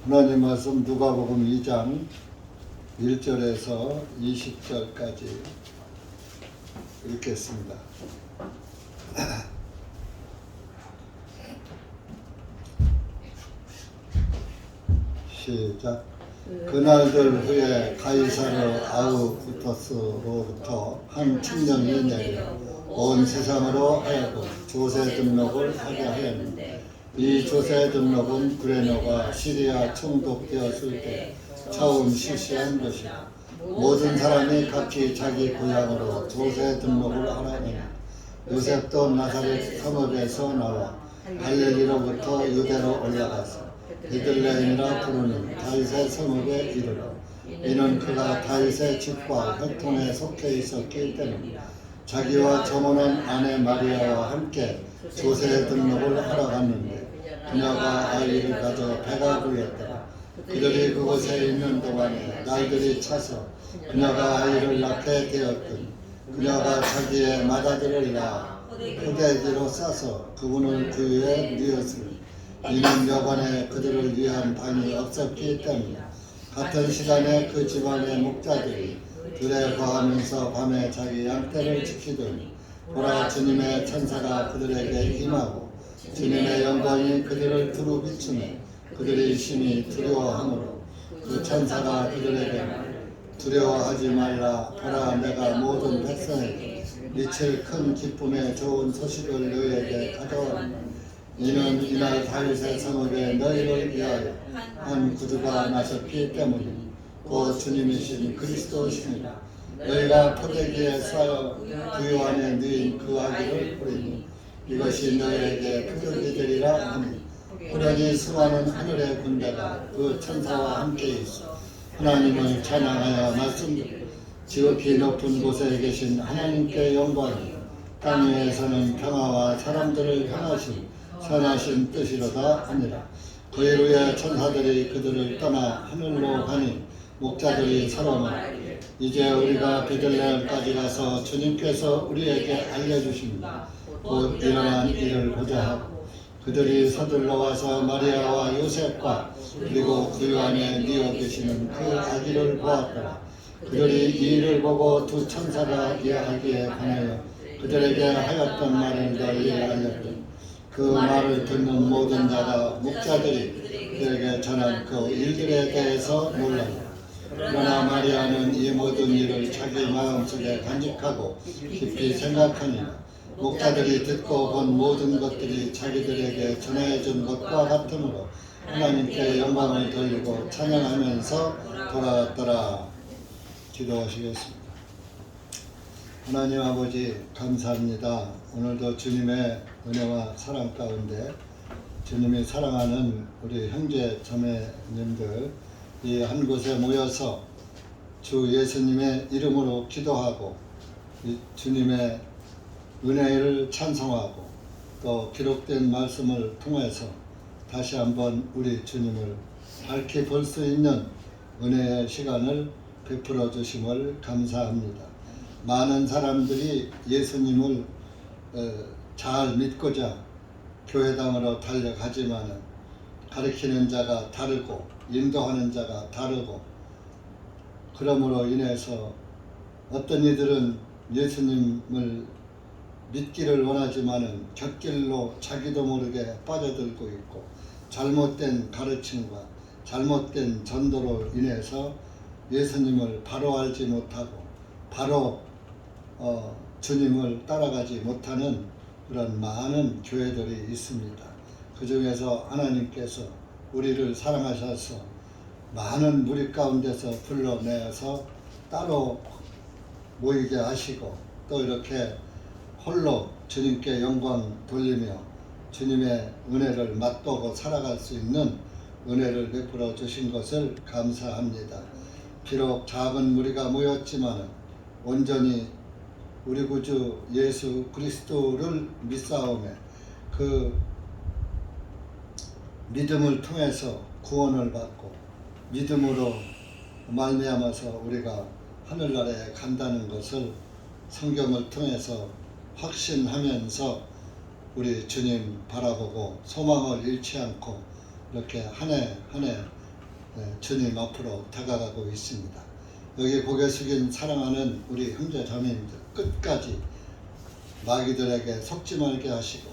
하나님 말씀 누가복음 2장 1절에서 20절까지 읽겠습니다. 시작. 그날들 후에 가이사르 아우구스토스로부터 한 청년이 내려 온 세상으로 하여금 조세 등록을 하게 하였는데, 이 조세 등록은 구레네가 시리아 총독되었을 때 처음 실시한 것이다. 모든 사람이 각기 자기 고향으로 조세 등록을 하라니, 요셉도 나사렛 성읍에서 나와 갈릴리로부터 유대로 올라가서 베들레헴이라 부르는 다윗의 성읍에 이르러, 이는 그가 다윗의 집과 혈통에 속해 있었기 때문이다. 자기와 점혼한 아내 마리아와 함께 조세 등록을 하러 갔는데, 그녀가 아이를 가져 배가 불렀더라. 그들이 그곳에 있는 동안에 날들이 차서 그녀가 아이를 낳게 되었더니, 그녀가 자기의 맏아들을 낳아 포대기로 싸서 그분을 구유에 뉘었으니, 이는 여관에 그들을 위한 방이 없었기 때문이다. 같은 시간에 그 집안의 목자들이 들에 거하면서 밤에 자기 양떼를 지키더니, 보라, 주님의 천사가 그들에게 임하고 주님의 영광이 그들을 두루 비추매 그들이 심히 두려워하므로, 그 천사가 그들에게 두려워하지 말라. 보라, 내가 모든 백성에게 미칠 큰 기쁨의 좋은 소식을 너희에게 가져오리니, 이는 이날 다윗의 성읍에 너희를 위하여 한 구주가 나셨기 때문이니, 곧 주님이신 그리스도시니라. 너희가 포대기에 싸여 구유 안에 넣인 그 아기를 보리니, 이것이 너희에게 표적이 되리라 하니, 호련히 수많은 하늘의 군대가 그 천사와 함께 있어 하나님을 찬양하여 말씀드리고, 지극히 높은 곳에 계신 하나님께 영광이, 땅 위에서는 평화와 사람들을 향하신 선하신 뜻이로다 하니라. 그 이후에 천사들이 그들을 떠나 하늘로 가니, 목자들이 서로 말하기를, 이제 우리가 베들레헴까지 가서 주님께서 우리에게 알려주신 곧 일어난 일을 보자 하고, 그들이 서둘러 와서 마리아와 요셉과 그리고 구유 안에 뉘어 계시는 그 아기를 보았더라. 그들이 이 일을 보고 두 천사가 이야기에 관하여 그들에게 하였던 말을 널리 알렸더니, 그 말을 듣는 모든 자가 목자들이 그들에게 전한 그 일들에 대해서 놀랐다. 그러나 마리아는 이 모든 일을 자기 마음속에 간직하고 깊이 생각하니, 목자들이 듣고 본 모든 것들이 자기들에게 전해준 것과 같으므로 하나님께 영광을 돌리고 찬양하면서 돌아왔더라. 기도하시겠습니다. 하나님 아버지, 감사합니다. 오늘도 주님의 은혜와 사랑 가운데 주님이 사랑하는 우리 형제 자매님들 이 한 곳에 모여서 주 예수님의 이름으로 기도하고 주님의 은혜를 찬송하고, 또 기록된 말씀을 통해서 다시 한번 우리 주님을 밝히 볼 수 있는 은혜의 시간을 베풀어 주심을 감사합니다. 많은 사람들이 예수님을 잘 믿고자 교회당으로 달려가지만은 가르치는 자가 다르고 인도하는 자가 다르고, 그러므로 인해서 어떤 이들은 예수님을 믿기를 원하지만은 곁길로 자기도 모르게 빠져들고 있고, 잘못된 가르침과 잘못된 전도로 인해서 예수님을 바로 알지 못하고 바로 주님을 따라가지 못하는 그런 많은 교회들이 있습니다. 그 중에서 하나님께서 우리를 사랑하셔서 많은 무리 가운데서 불러내서 따로 모이게 하시고, 또 이렇게 홀로 주님께 영광 돌리며 주님의 은혜를 맛보고 살아갈 수 있는 은혜를 베풀어 주신 것을 감사합니다. 비록 작은 무리가 모였지만 온전히 우리 구주 예수 그리스도를 믿사오매 그 믿음을 통해서 구원을 받고, 믿음으로 말미암아서 우리가 하늘나라에 간다는 것을 성경을 통해서 확신하면서 우리 주님 바라보고 소망을 잃지 않고 이렇게 한 해 한 해 주님 앞으로 다가가고 있습니다. 여기 고개 숙인 사랑하는 우리 형제 자매님들, 끝까지 마귀들에게 속지 말게 하시고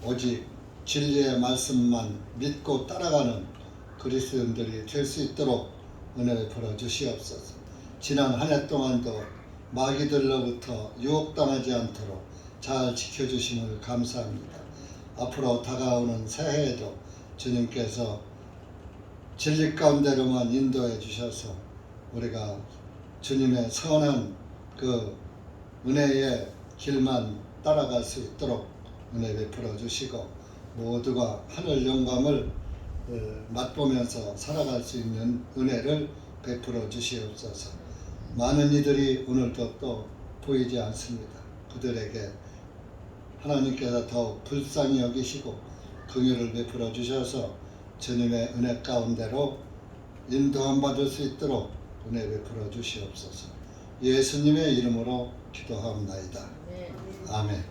오직 진리의 말씀만 믿고 따라가는 그리스도인들이 될 수 있도록 은혜 베풀어 주시옵소서. 지난 한 해 동안도 마귀들로부터 유혹당하지 않도록 잘 지켜주심을 감사합니다. 앞으로 다가오는 새해에도 주님께서 진리 가운데로만 인도해 주셔서 우리가 주님의 선한 그 은혜의 길만 따라갈 수 있도록 은혜 베풀어 주시고 모두가 하늘 영광을 맛보면서 살아갈 수 있는 은혜를 베풀어 주시옵소서. 많은 이들이 오늘도 또 보이지 않습니다. 그들에게 하나님께서 더욱 불쌍히 여기시고 긍휼을 베풀어 주셔서 주님의 은혜 가운데로 인도함 받을 수 있도록 은혜 베풀어 주시옵소서. 예수님의 이름으로 기도하옵나이다. 아멘.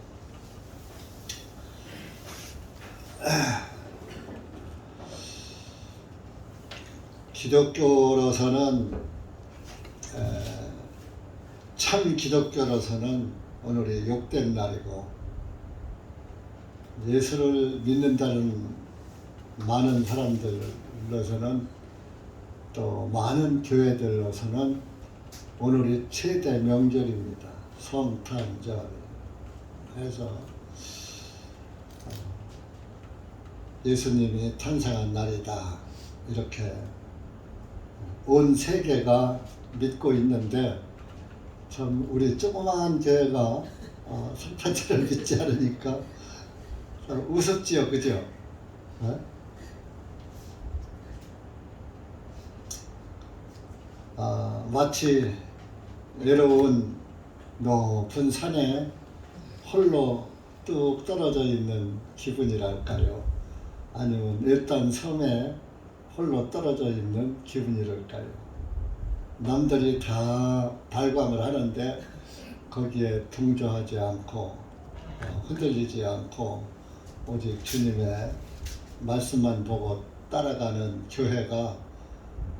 기독교로서는 참 기독교로서는 오늘이 욕된 날이고, 예수를 믿는다는 많은 사람들로서는 또 많은 교회들로서는 오늘이 최대 명절입니다. 성탄절 해서 예수님이 탄생한 날이다, 이렇게 온 세계가 믿고 있는데, 참 우리 조그마한 교회가 성탄절을 믿지 않으니까 우습지요, 그죠? 마치 외로운 높은 산에 홀로 뚝 떨어져 있는 기분이랄까요? 아니면 일단 섬에 홀로 떨어져 있는 기분이랄까요? 남들이 다 발광을 하는데 거기에 동조하지 않고 흔들리지 않고 오직 주님의 말씀만 보고 따라가는 교회가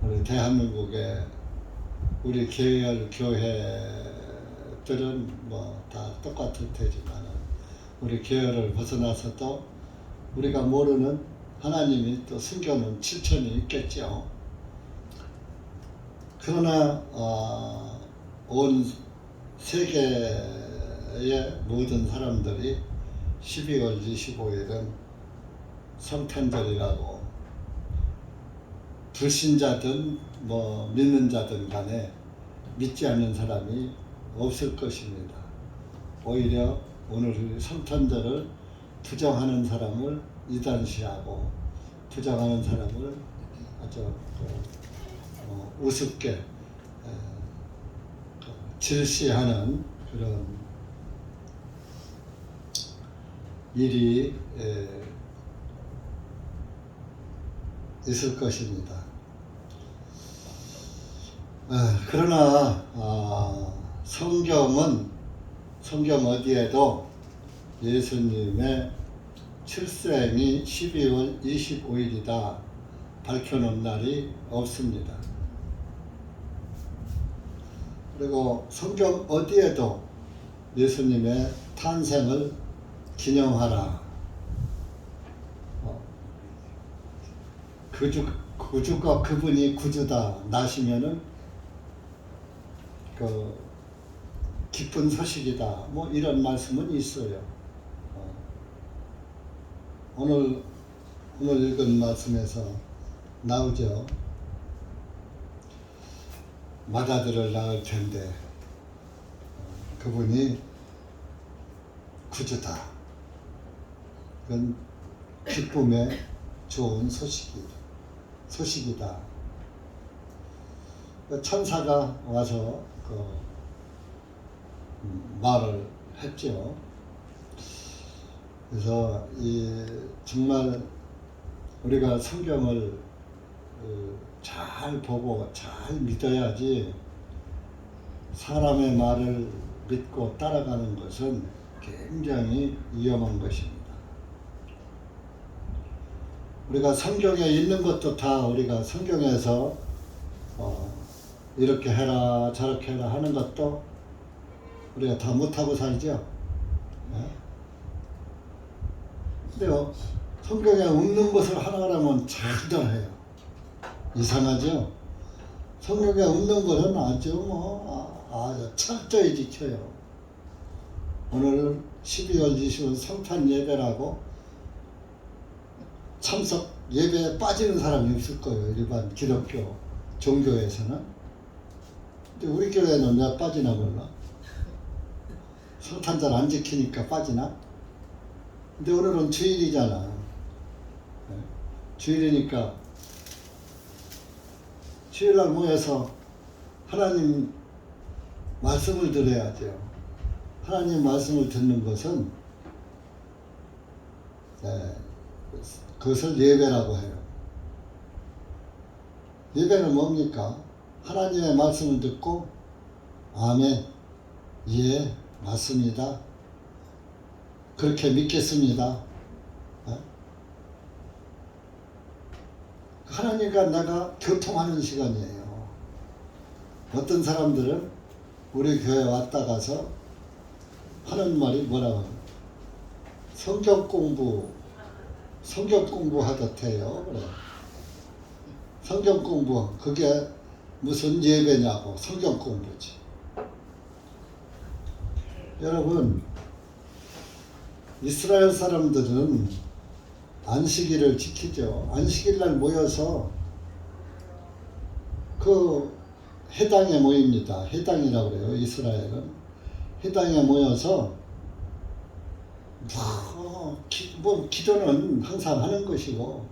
우리 대한민국의 우리 계열 교회들은 뭐 다 똑같을 테지만, 우리 계열을 벗어나서도 우리가 모르는 하나님이 또 숨겨놓은 7천이 있겠죠. 그러나 온 세계의 모든 사람들이 12월 25일은 성탄절이라고, 불신자든 뭐 믿는 자든 간에 믿지 않는 사람이 없을 것입니다. 오히려 오늘 성탄절을 부정하는 사람을 이단시하고 부정하는 사람을 아주 우습게 질시하는 그런 일이 있을 것입니다. 그러나 성경 어디에도 예수님의 출생이 12월 25일이다 밝혀놓은 날이 없습니다. 그리고 성경 어디에도 예수님의 탄생을 기념하라, 구주가 그분이 구주다 나시면은 그 기쁜 소식이다, 뭐 이런 말씀은 있어요. 오늘 읽은 말씀에서 나오죠. 맏아들을 낳을 텐데 그분이 구주다. 그건 기쁨의 좋은 소식이다. 천사가 와서 말을 했죠. 그래서 정말 우리가 성경을 잘 보고 잘 믿어야지, 사람의 말을 믿고 따라가는 것은 굉장히 위험한 것입니다. 우리가 성경에 있는 것도 다 우리가 성경에서 이렇게 해라 저렇게 해라 하는 것도 우리가 다 못하고 살죠. 네? 근데 성경에 없는 것을 하라면 잘들 해요. 이상하죠? 성경에 없는 것은 아주 철저히 지켜요. 오늘 12월 20일 성탄 예배라고 참석 예배에 빠지는 사람이 없을 거예요. 일반 기독교 종교에서는. 근데 우리 교회는 왜 빠지나 몰라. 성탄 잘 안 지키니까 빠지나? 근데 오늘은 주일이잖아. 주일이니까 주일날 모여서 하나님 말씀을 들어야죠. 하나님 말씀을 듣는 것은 그것을 예배라고 해요. 예배는 뭡니까? 하나님의 말씀을 듣고 아멘, 예, 맞습니다. 그렇게 믿겠습니다. 하나님과 내가 교통하는 시간이에요. 어떤 사람들은 우리 교회 왔다 가서 하는 말이 뭐라고 하면 성경 공부하듯 해요. 그래. 성경 공부, 그게 무슨 예배냐고. 성경 공부지. 여러분, 이스라엘 사람들은 안식일을 지키죠. 안식일 날 모여서 그 회당에 모입니다. 회당이라고 그래요. 이스라엘은. 회당에 모여서 기도는 항상 하는 것이고,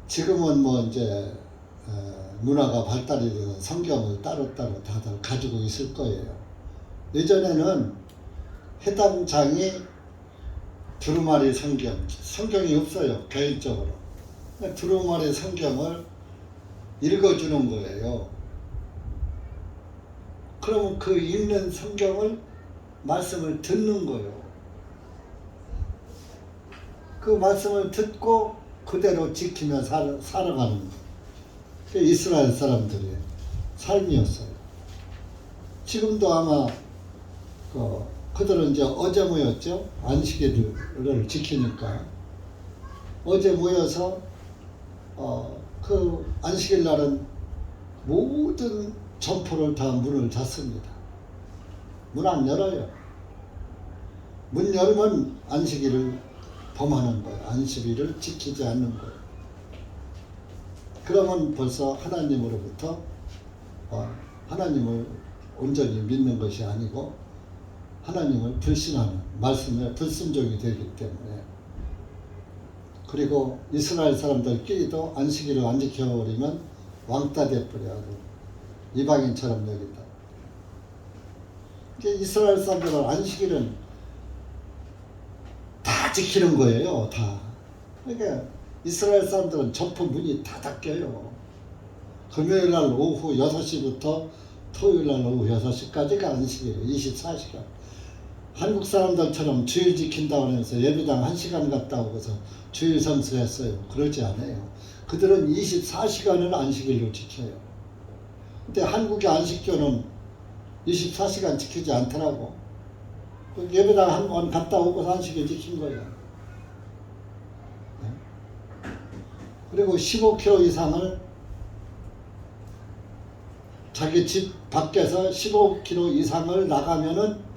지금은 이제 문화가 발달이 돼서 성경을 따로따로 다들 가지고 있을 거예요. 예전에는 회당장이 두루마리 성경이 없어요. 개인적으로. 두루마리 성경을 읽어주는 거예요. 그러면 그 읽는 성경을 말씀을 듣는 거예요. 그 말씀을 듣고 그대로 지키며 살아가는 거예요. 그게 이스라엘 사람들의 삶이었어요. 지금도 아마 그들은 이제 어제 모였죠. 안식일을 지키니까 어제 모여서 그 안식일 날은 모든 점포를 다 문을 닫습니다. 문 안 열어요. 문 열면 안식일을 범하는 거예요. 안식일을 지키지 않는 거예요. 그러면 벌써 하나님으로부터 하나님을 온전히 믿는 것이 아니고 하나님을 불신하는 말씀에 불순종이 되기 때문에. 그리고 이스라엘 사람들끼리도 안식일을 안 지켜버리면 왕따 돼버려요. 이방인처럼 여긴다. 이스라엘 사람들은 안식일은 다 지키는 거예요. 다. 그러니까 이스라엘 사람들은 점포 문이 다 닫혀요. 금요일 날 오후 6시부터 토요일 날 오후 6시까지가 안식일이에요. 24시간. 한국 사람들처럼 주일 지킨다고 해서 예배당 1시간 갔다 오고서 주일 성수했어요. 그러지 않아요. 그들은 24시간을 안식일로 지켜요. 근데 한국의 안식교는 24시간 지키지 않더라고. 예배당 한 번 갔다 오고서 안식일 지킨 거예요. 그리고 15km 이상을 자기 집 밖에서 15km 이상을 나가면은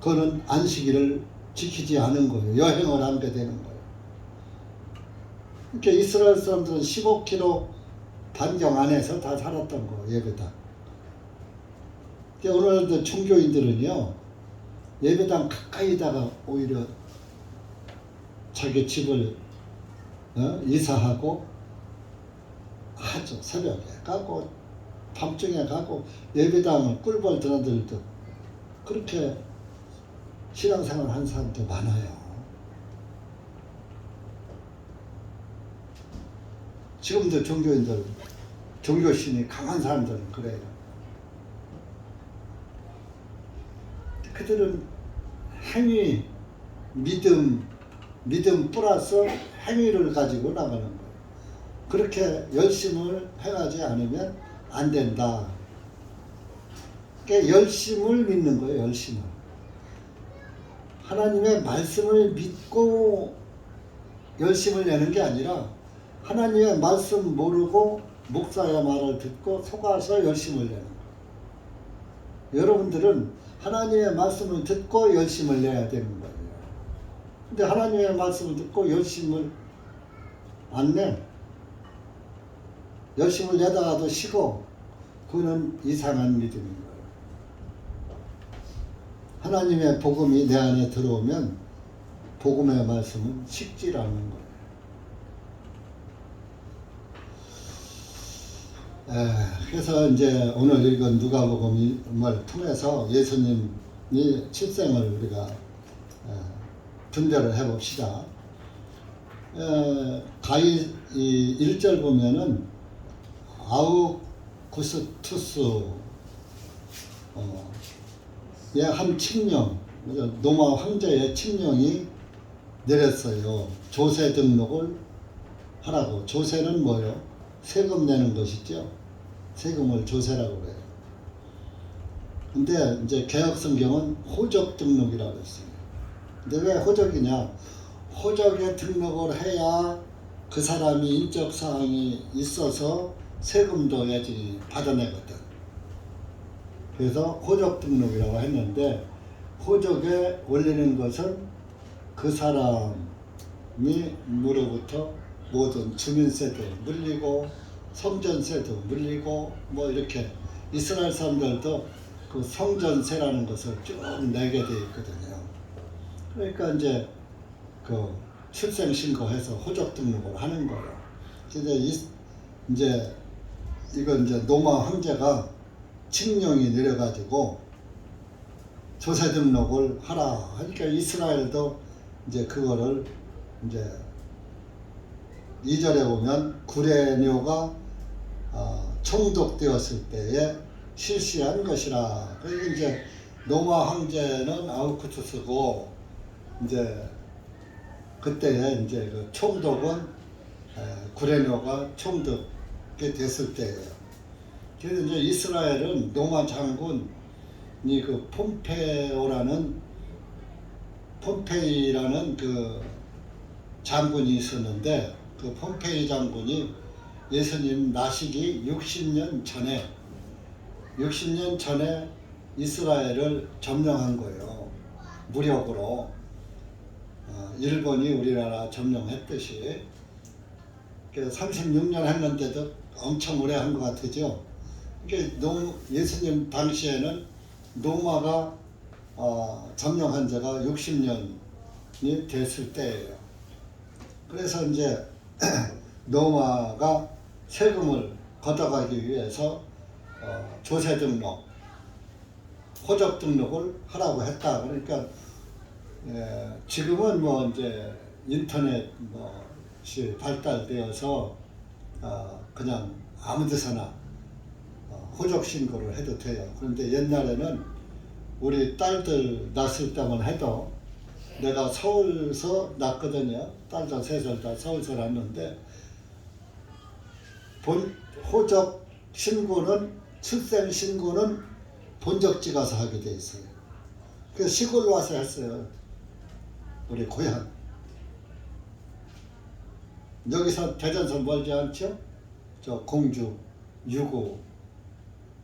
그거는 안식일을 지키지 않은 거예요. 여행을 하게 되는 거예요. 그러니까 이스라엘 사람들은 15km 반경 안에서 다 살았던 거예요. 예배당. 그러니까 오늘도 종교인들은요, 예배당 가까이다가 오히려 자기 집을 이사하고 하죠. 새벽에 가고 밤중에 가고 예배당을 꿀벌 드나들듯 그렇게 신앙생활 한 사람도 많아요. 지금도 종교인들, 종교심이 강한 사람들은 그래요. 그들은 행위, 믿음, 믿음 플러스 행위를 가지고 나가는 거예요. 그렇게 열심을 행하지 않으면 안 된다. 그러니까 열심을 믿는 거예요. 열심을. 하나님의 말씀을 믿고 열심을 내는 게 아니라 하나님의 말씀 모르고 목사의 말을 듣고 속아서 열심을 내는 거예요. 여러분들은 하나님의 말씀을 듣고 열심을 내야 되는 거예요. 근데 하나님의 말씀을 듣고 열심을 안 내. 열심을 내다가도 쉬고, 그거는 이상한 믿음인 거예요. 하나님의 복음이 내 안에 들어오면 복음의 말씀은 식질 않는 거예요. 그래서 이제 오늘 읽은 누가복음을 통해서 예수님이 출생을 우리가 분별을 해봅시다. 가히 1절 보면은 아우구스투스 한 칙령, 로마 황제의 칙령이 내렸어요. 조세 등록을 하라고. 조세는 뭐예요? 세금 내는 것이죠. 세금을 조세라고 그래요. 근데 이제 개혁 성경은 호적 등록이라고 했어요. 근데 왜 호적이냐? 호적에 등록을 해야 그 사람이 인적 사항이 있어서 세금도 내지 받아내거든. 그래서 호적 등록이라고 했는데, 호적에 올리는 것은 그 사람으로부터 모든 주민세도 물리고 성전세도 물리고 뭐 이렇게 이스라엘 사람들도 그 성전세라는 것을 쭉 내게 돼 있거든요. 그러니까 이제 그 출생신고해서 호적 등록을 하는 거예요. 이제 이건 이제 로마 황제가 칙령이 내려가지고 조세 등록을 하라 하니까 이스라엘도 이제 그거를 이제 2절에 보면 구레뇨가 총독되었을 때에 실시한 것이라. 그리고 이제 로마 황제는 아우구스투스고 이제 그때에 이제 그 총독은 구레뇨가 총독이 됐을 때예요. 그래서 이제 이스라엘은 로마 장군이 그 폼페이라는 그 장군이 있었는데, 그 폼페이 장군이 예수님 나시기 60년 전에 이스라엘을 점령한 거예요. 무력으로. 일본이 우리나라 점령했듯이. 그래서 36년 했는데도 엄청 오래 한 것 같으죠. 그러니까 예수님 당시에는 로마가 점령한 지가 60년이 됐을 때예요. 그래서 이제 로마가 세금을 걷어가기 위해서 조세 등록, 호적 등록을 하라고 했다. 그러니까 지금은 뭐 이제 인터넷 뭐시 발달되어서 그냥 아무 데서나 호적 신고를 해도 돼요. 그런데 옛날에는 우리 딸들 낳았을 때만 해도, 내가 서울서 낳거든요. 딸들 셋을 다 서울서 낳았는데, 호적 신고는, 출생 신고는 본적지 가서 하게 돼 있어요. 그래서 시골 와서 했어요. 우리 고향. 여기서 대전서 멀지 않죠? 저 공주, 유구,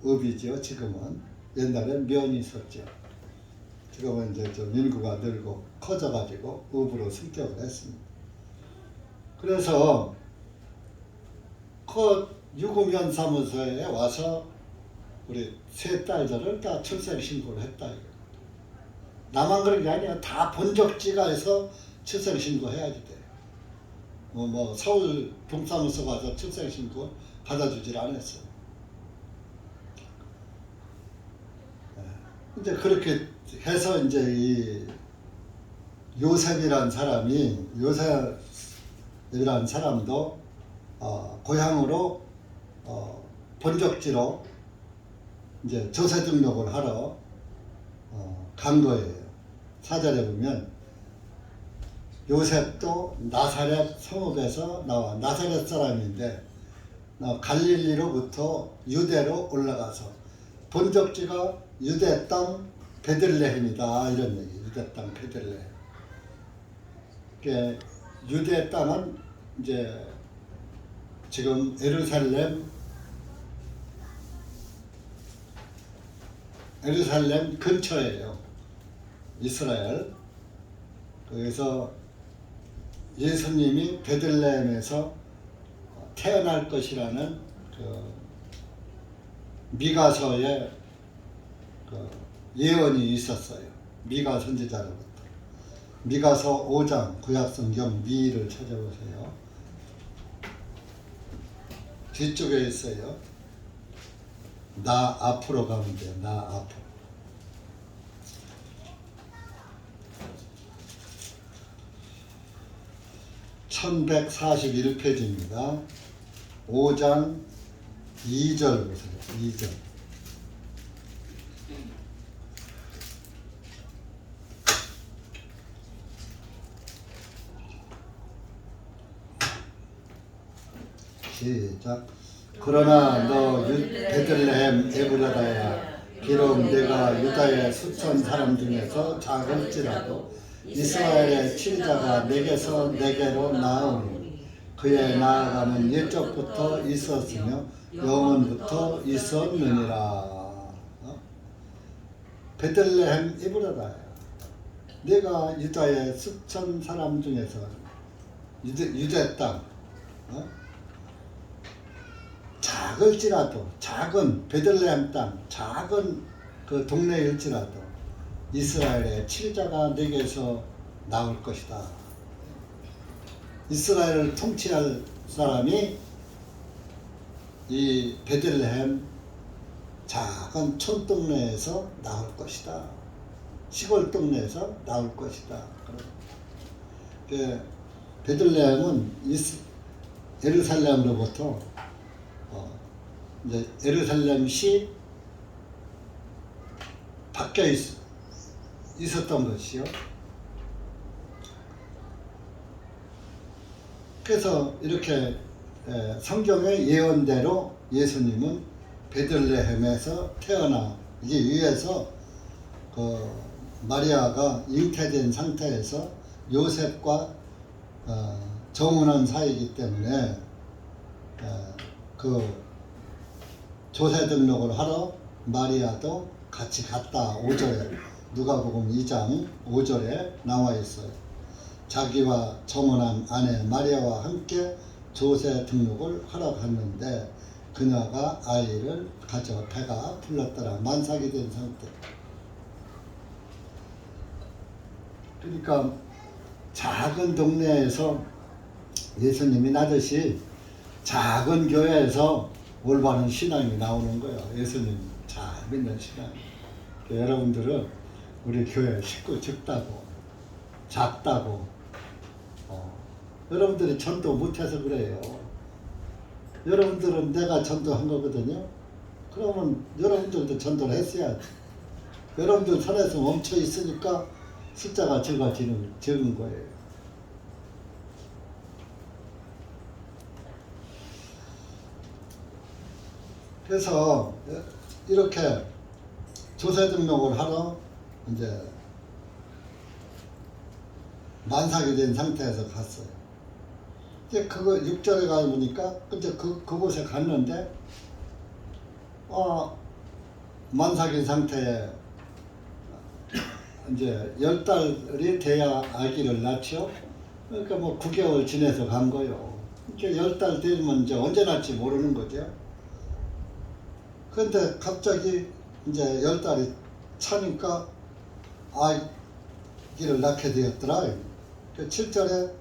읍이죠. 지금은. 옛날엔 면이 있었죠. 지금은 이제 좀 인구가 늘고 커져가지고 읍으로 승격을 했습니다. 그래서 그 유구면 사무소에 와서 우리 세 딸들을 다 출생신고를 했다. 나만 그런 게 아니야. 다 본적지가 해서 출생신고해야지 돼. 뭐 서울 동사무소 가서 출생신고 받아주질 않았어요. 이제 그렇게 해서 이제 이 요셉이란 사람도 고향으로 본적지로 이제 조세 등록을 하러 간 거예요. 4절에 보면 요셉도 나사렛 성읍에서 나와. 나사렛 사람인데 갈릴리로부터 유대로 올라가서 본적지가 유대 땅 베들레헴이다, 이런 얘기. 유대 땅 베들레헴. 그러니까 유대 땅은 이제 지금 예루살렘 근처예요. 이스라엘. 그래서 예수님이 베들레헴에서 태어날 것이라는 그 미가서의 그 예언이 있었어요. 미가 선지자로부터. 미가서 5장 구약성경 미를 찾아보세요. 뒤쪽에 있어요. 나 앞으로 가면 돼요. 나 앞으로. (1141페이지입니다) 5장 2절 보세요. 2절. 시작. 그러나 너 베들레헴 에브라다야, 비록 내가 유다의 수천 사람 중에서 작을지라도 이스라엘의 치리자가 내게서 내게로 나오니 그의 나아감은 옛적부터 있었으며 영원부터 있었느니라. 베들레헴 에브라다야, 내가 유다의 수천 사람 중에서 유대 땅, 작을지라도, 작은 베들레헴 땅, 작은 그 동네일지라도 이스라엘의 치리자가 내게서 나올 것이다. 이스라엘을 통치할 사람이 이 베들레헴 작은 촌동네에서 나올 것이다. 시골 동네에서 나올 것이다. 베들레헴은 예루살렘으로부터 이제 예루살렘시 밖에 있었던 것이요. 그래서 이렇게 성경의 예언대로 예수님은 베들레헴에서 태어나기 위해서 그 마리아가 잉태된 상태에서 요셉과 정혼한 사이이기 때문에 그 조세 등록을 하러 마리아도 같이 갔다. 5절에 누가복음 2장 5절에 나와 있어요. 자기와 정혼한 아내 마리아와 함께 조세 등록을 하러 갔는데 그녀가 아이를 가져 배가 불렀더라. 만삭이 된 상태. 그러니까 작은 동네에서 예수님이 나듯이 작은 교회에서 올바른 신앙이 나오는 거예요. 예수님 잘 믿는 신앙. 여러분들은 우리 교회 식구 작다고 여러분들이 전도 못해서 그래요. 여러분들은 내가 전도한 거거든요. 그러면 여러분들도 전도를 했어야지. 여러분들 선에서 멈춰 있으니까 숫자가 적은 거예요. 그래서 이렇게 조세 등록을 하러 이제 만삭이 된 상태에서 갔어요. 이제 그거 6절에 가보니까 이제 그곳에 갔는데 만삭인 상태에 이제 10달이 돼야 아기를 낳죠. 그러니까 뭐 9개월 지내서 간 거예요. 그러니까 10달 되면 이제 언제 낳지 모르는 거죠. 그런데 갑자기 이제 10달이 차니까 아기를 낳게 되었더라. 7절에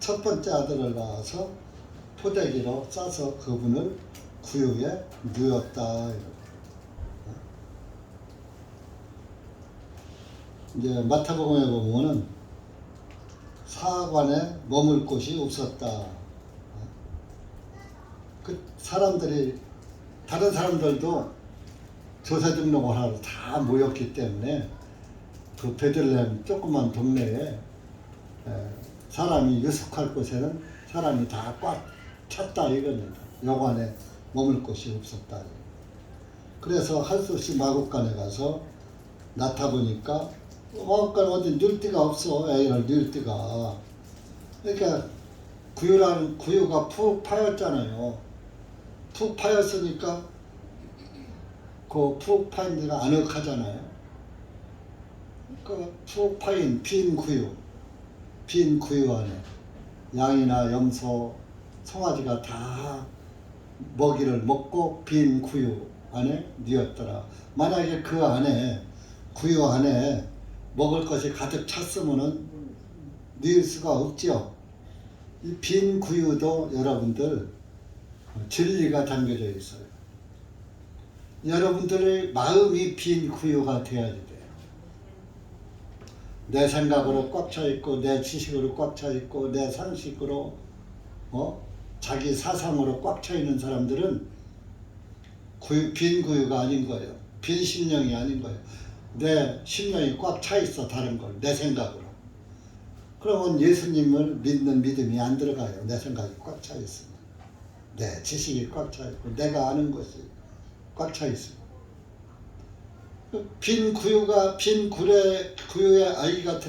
첫 번째 아들을 낳아서 포대기로 싸서 그분을 구유에 누웠다. 이제 마태복음에 보면은 사관에 머물 곳이 없었다. 그 사람들이 다른 사람들도 조세 등록을 하러 다 모였기 때문에 그 베들레헴 조그만 동네에 사람이 유숙할 곳에는 사람이 다 꽉 찼다 이겁니다. 여관에 머물 곳이 없었다. 그래서 할 수 없이 마국간에 가서 낳다 보니까 마국간 어디 늘 데가 없어. 애를 늘 데가. 그러니까 구유가 푹 파였잖아요. 푹 파였으니까 그 푹 파인 데가 아늑하잖아요. 그 푹 파인 빈 구유 안에 양이나 염소, 송아지가 다 먹이를 먹고 빈 구유 안에 뉘었더라. 만약에 그 안에 구유 안에 먹을 것이 가득 찼으면은 뉘을 수가 없지요. 이 빈 구유도 여러분들 진리가 담겨져 있어요. 여러분들의 마음이 빈 구유가 되어야 돼요. 내 생각으로 꽉 차 있고 내 지식으로 꽉 차 있고 내 상식으로 자기 사상으로 꽉 차 있는 사람들은 빈 구유가 아닌 거예요. 빈 심령이 아닌 거예요. 내 심령이 꽉 차 있어. 다른 걸 내 생각으로. 그러면 예수님을 믿는 믿음이 안 들어가요. 내 생각이 꽉 차 있으면. 내 지식이 꽉 차 있고 내가 아는 것이 꽉 차 있어요. 빈 구유에 아기가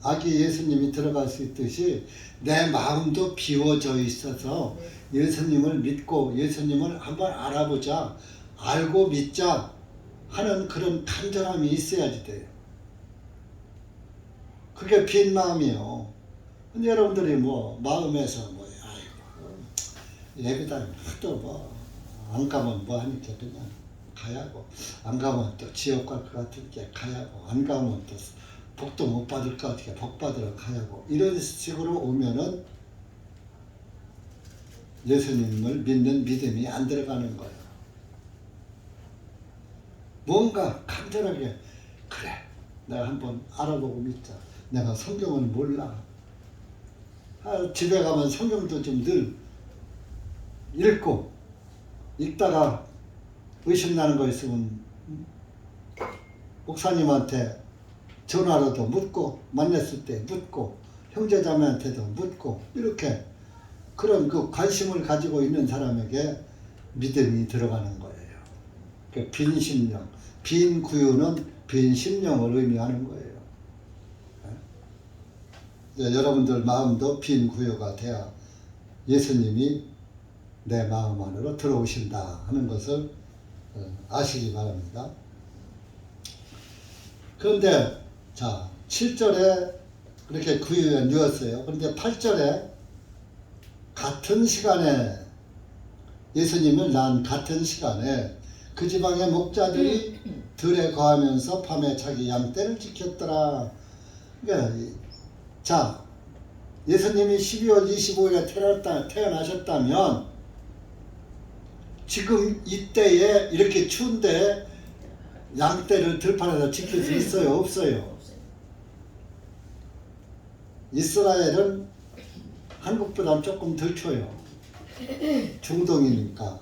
아기 예수님이 들어갈 수 있듯이 내 마음도 비워져 있어서 예수님을 믿고 예수님을 한번 알아보자, 알고 믿자 하는 그런 간절함이 있어야지 돼요. 그게 빈 마음이에요. 근데 여러분들이 마음에서 예배당 하도 안 가면 하니까 그냥 가야고, 안 가면 또 지옥 갈 것 같으니까 가야고, 안 가면 또 복도 못 받을 것 같으니까 복 받으러 가야고, 이런 식으로 오면은 예수님을 믿는 믿음이 안 들어가는 거예요. 뭔가 간절하게 그래, 내가 한번 알아보고 믿자. 내가 성경을 몰라. 집에 가면 성경도 좀 늘 읽다가 의심나는 거 있으면 목사님한테 전화로도 묻고, 만났을 때 묻고, 형제자매한테도 묻고, 이렇게 그런 그 관심을 가지고 있는 사람에게 믿음이 들어가는 거예요. 그 빈 심령, 빈 구유는 빈 심령을 의미하는 거예요. 여러분들 마음도 빈 구유가 돼야 예수님이 내 마음 안으로 들어오신다 하는 것을 아시기 바랍니다. 그런데 7절에 그렇게 구유에 누웠어요. 그런데 8절에 같은 시간에 예수님을 낳은 같은 시간에 그 지방의 목자들이 들에 거하면서 밤에 자기 양떼를 지켰더라. 그러니까 예수님이 12월 25일에 태어나셨다면 지금 이때에 이렇게 추운데 양떼를 들판에서 지킬 수 있어요? 없어요? 이스라엘은 한국보다 조금 덜 추워요. 중동이니까.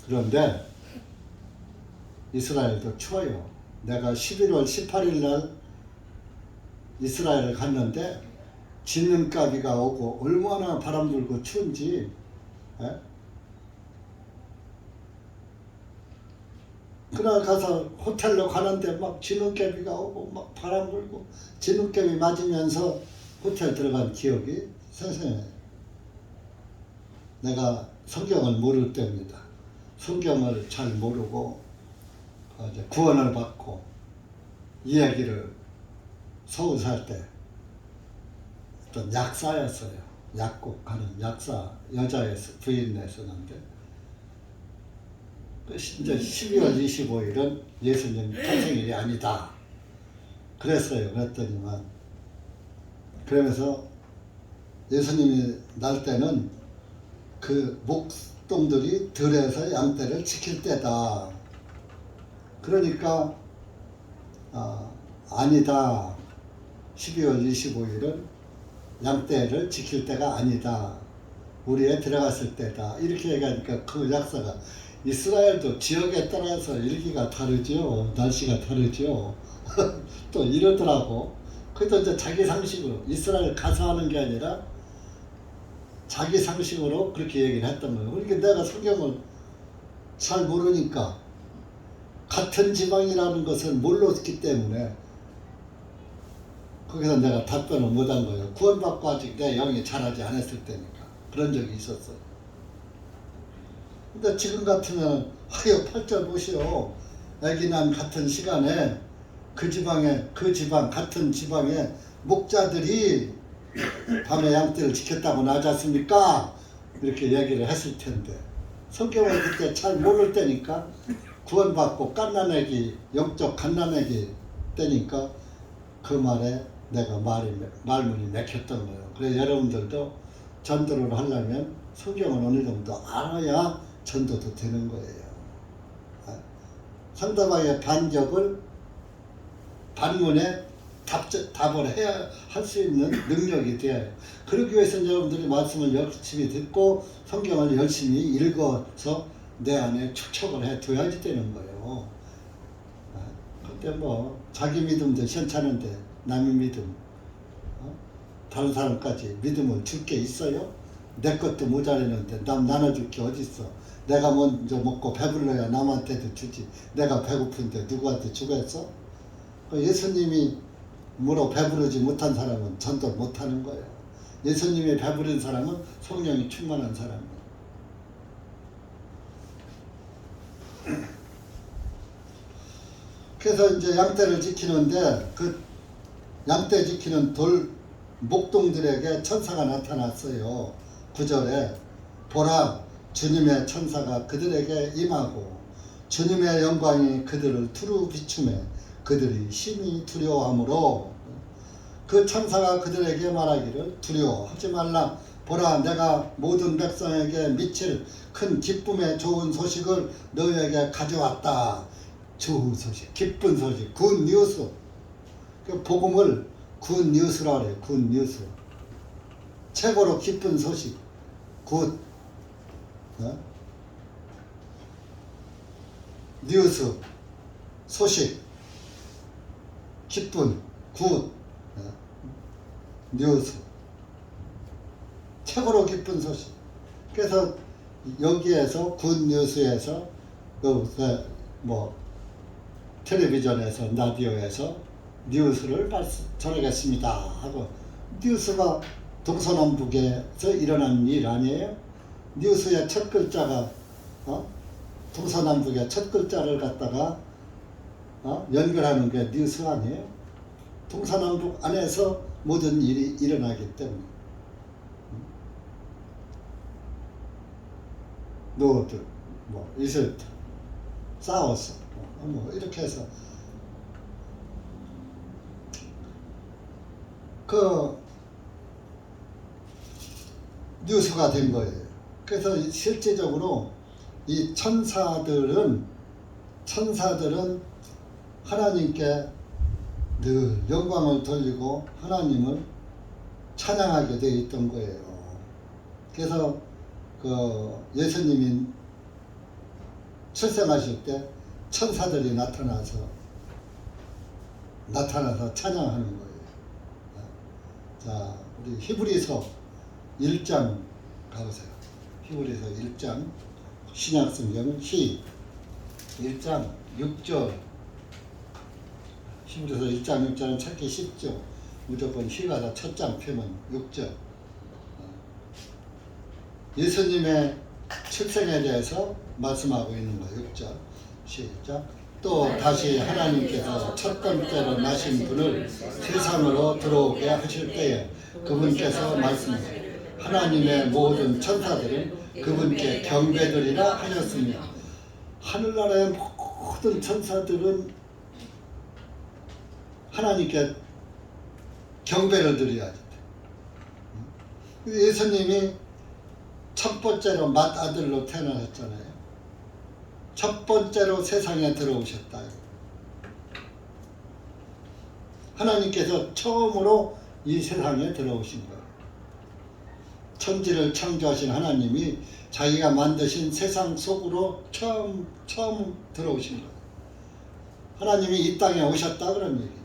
그런데 이스라엘도 추워요. 내가 11월 18일 날 이스라엘을 갔는데 진눈가비가 오고 얼마나 바람 불고 추운지. 그날 가서 호텔로 가는데 막 진눈깨비가 오고 막 바람 불고 진눈깨비 맞으면서 호텔 들어간 기억이 생생해요. 내가 성경을 모를 때입니다. 성경을 잘 모르고 이제 구원을 받고 이야기를 서울 살 때 어떤 약사였어요. 약국 가는 약사 여자였어. 부인냈었는데 이제 12월 25일은 예수님 탄생일이 아니다 그랬어요. 그랬더니만 그러면서 예수님이 날 때는 그 목동들이 들에서 양떼를 지킬 때다. 그러니까 아니다. 12월 25일은 양떼를 지킬 때가 아니다. 우리 애 들어갔을 때다. 이렇게 얘기하니까 그 약사가 이스라엘도 지역에 따라서 일기가 다르죠. 날씨가 다르죠. 또 이러더라고. 그래도 이제 자기 상식으로 이스라엘 가서 하는 게 아니라 자기 상식으로 그렇게 얘기를 했던 거예요. 그러니까 내가 성경을 잘 모르니까 같은 지방이라는 것을 몰랐기 때문에 거기서 내가 답변을 못한 거예요. 구원받고 아직 내 영이 자라지 않았을 때니까. 그런 적이 있었어요. 근데 지금 같으면 하여 8절 보시오. 애기 난 같은 시간에 그 지방 같은 지방의 목자들이 밤에 양떼를 지켰다고 나지 않습니까? 이렇게 얘기를 했을 텐데 성경을 그때 잘 모를 때니까 구원받고 갓난애기 영적 갓난애기 때니까 그 말에 내가 말문이 막혔던 거예요. 그래서 여러분들도 전도를 하려면 성경을 어느 정도 알아야 전도도 되는 거예요. 상대방의 반문에 답을 해야 할 수 있는 능력이 돼요. 그러기 위해서는 여러분들이 말씀을 열심히 듣고 성경을 열심히 읽어서 내 안에 축적을 해둬야지 되는 거예요. 그때 뭐 자기 믿음도 괜찮은데 남의 믿음 다른 사람까지 믿음을 줄 게 있어요? 내 것도 모자라는데 남 나눠줄 게 어딨어. 내가 먼저 먹고 배불러야 남한테도 주지. 내가 배고픈데 누구한테 주겠어? 예수님이 뭐로 배부르지 못한 사람은 전도를 못하는 거예요. 예수님이 배부른 사람은 성령이 충만한 사람이에요. 그래서 이제 양떼를 지키는데 그 양떼 지키는 목동들에게 천사가 나타났어요. 9절에 보라 주님의 천사가 그들에게 임하고 주님의 영광이 그들을 두루 비추매 그들이 심히 두려워하므로 그 천사가 그들에게 말하기를 두려워하지 말라. 보라 내가 모든 백성에게 미칠 큰 기쁨의 좋은 소식을 너희에게 가져왔다. 좋은 소식, 기쁜 소식, 굿 뉴스. 그 복음을 굿 뉴스라 그래요. 굿 뉴스. 최고로 기쁜 소식. 굿 뉴스. 소식. 기쁜 굿 뉴스. 최고로 기쁜 소식. 그래서 여기에서 굿 뉴스에서 뭐 텔레비전에서 라디오에서 뉴스를 전하겠습니다 하고 뉴스가 동서남북에서 일어난 일 아니에요? 뉴스의 첫 글자가 동서남북의 첫 글자를 갖다가 연결하는 게 뉴스 아니에요? 동서남북 안에서 모든 일이 일어나기 때문에 노드 뭐 이슬트 싸웠어 뭐 이렇게 해서 그 뉴스가 된 거예요. 그래서 실제적으로 이 천사들은 하나님께 늘 영광을 돌리고 하나님을 찬양하게 되어 있던 거예요. 그래서 그 예수님이 출생하실 때 천사들이 나타나서 찬양하는 거예요. 자, 우리 히브리서 1장 가보세요. 히브리서 1장 신약성경 1장 6절. 히브리서 1장 6절은 찾기 쉽죠. 무조건 희가다 첫 장 펴면 6절. 예수님의 출생에 대해서 말씀하고 있는 거예요. 6절. 시작. 또 다시 하나님께서 첫 번째로 나신 분을 세상으로 들어오게 하실 때에 그분께서 말씀하시고 하나님의 모든 천사들은 그분께 경배드리라 하셨습니다. 하늘나라의 모든 천사들은 하나님께 경배를 드려야 돼. 예수님이 첫 번째로 맏아들로 태어나셨잖아요. 첫 번째로 세상에 들어오셨다. 하나님께서 처음으로 이 세상에 들어오신 거예요. 천지를 창조하신 하나님이 자기가 만드신 세상 속으로 처음 들어오신 거예요. 하나님이 이 땅에 오셨다 그런 얘기죠.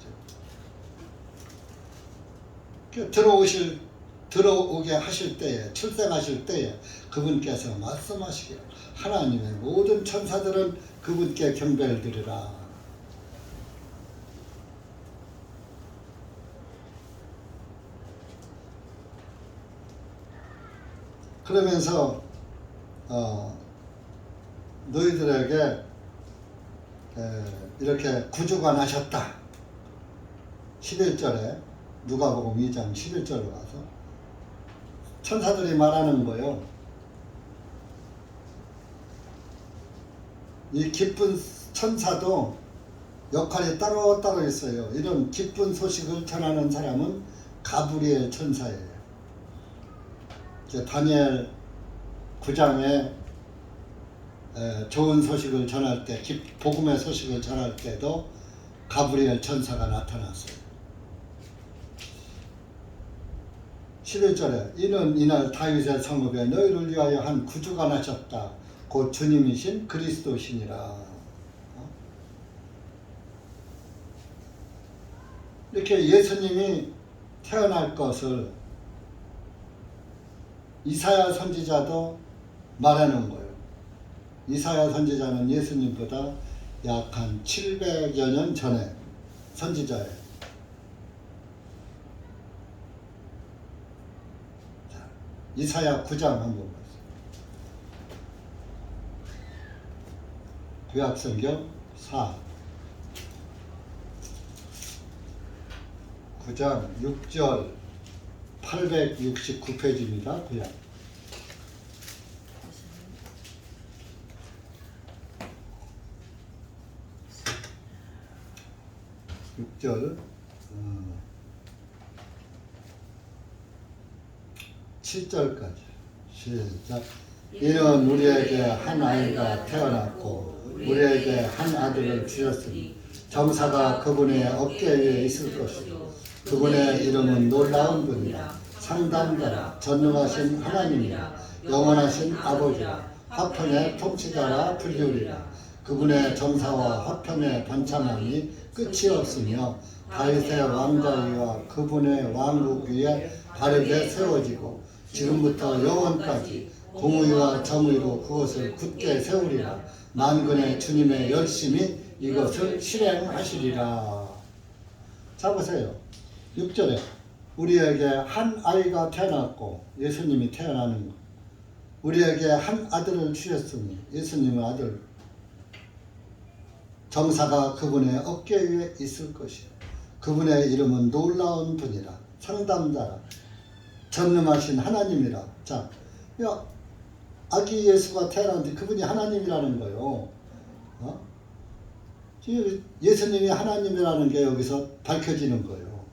들어오게 하실 때에, 출생하실 때에 그분께서 말씀하시기를 하나님의 모든 천사들은 그분께 경배를 드리라. 그러면서 너희들에게 이렇게 구주관 하셨다. 11절에 누가복음 2장 11절로 가서 천사들이 말하는 거요. 이 기쁜 천사도 역할이 따로 있어요. 이런 기쁜 소식을 전하는 사람은 가브리엘 천사예요. 다니엘 9장에 좋은 소식을 전할 때, 복음의 소식을 전할 때도 가브리엘 천사가 나타났어요. 11절에 이는 이날 다윗의 성읍에 너희를 위하여 한 구주가 나셨다. 곧 주님이신 그리스도시니라. 이렇게 예수님이 태어날 것을 이사야 선지자도 말하는 거예요. 이사야 선지자는 예수님보다 약 한 700여 년 전에 선지자예요. 자, 이사야 9장 한번 보세요. 구약성경 9장 6절 869페이지입니다. 구약. 6절 7절까지 시작. 이는 우리에게 한 아이가 태어났고 우리에게 한 아들을 주셨으니 정사가 그분의 어깨 위에 있을 것이고 그분의 이름은 놀라운 분이라 상담자라 전능하신 하나님이라 영원하신 아버지라 화평의 통치자라 불리우리라. 그분의 정사와 화평의 번창함이 끝이 없으며 다윗의 왕자 위와 그분의 왕국 위에 바르게 세워지고 지금부터 영원까지 공의와 정의로 그것을 굳게 세우리라. 만군의 주님의 열심히 이것을 실행하시리라. 자 보세요. 6절에 우리에게 한 아이가 태어났고 예수님이 태어나는 것. 우리에게 한 아들을 주셨으니 예수님의 아들. 정사가 그분의 어깨 위에 있을 것이요. 그분의 이름은 놀라운 분이라 상담자라 전능하신 하나님이라. 자, 아기 예수가 태어났는데 그분이 하나님이라는 거예요. 예수님이 하나님이라는 게 여기서 밝혀지는 거예요.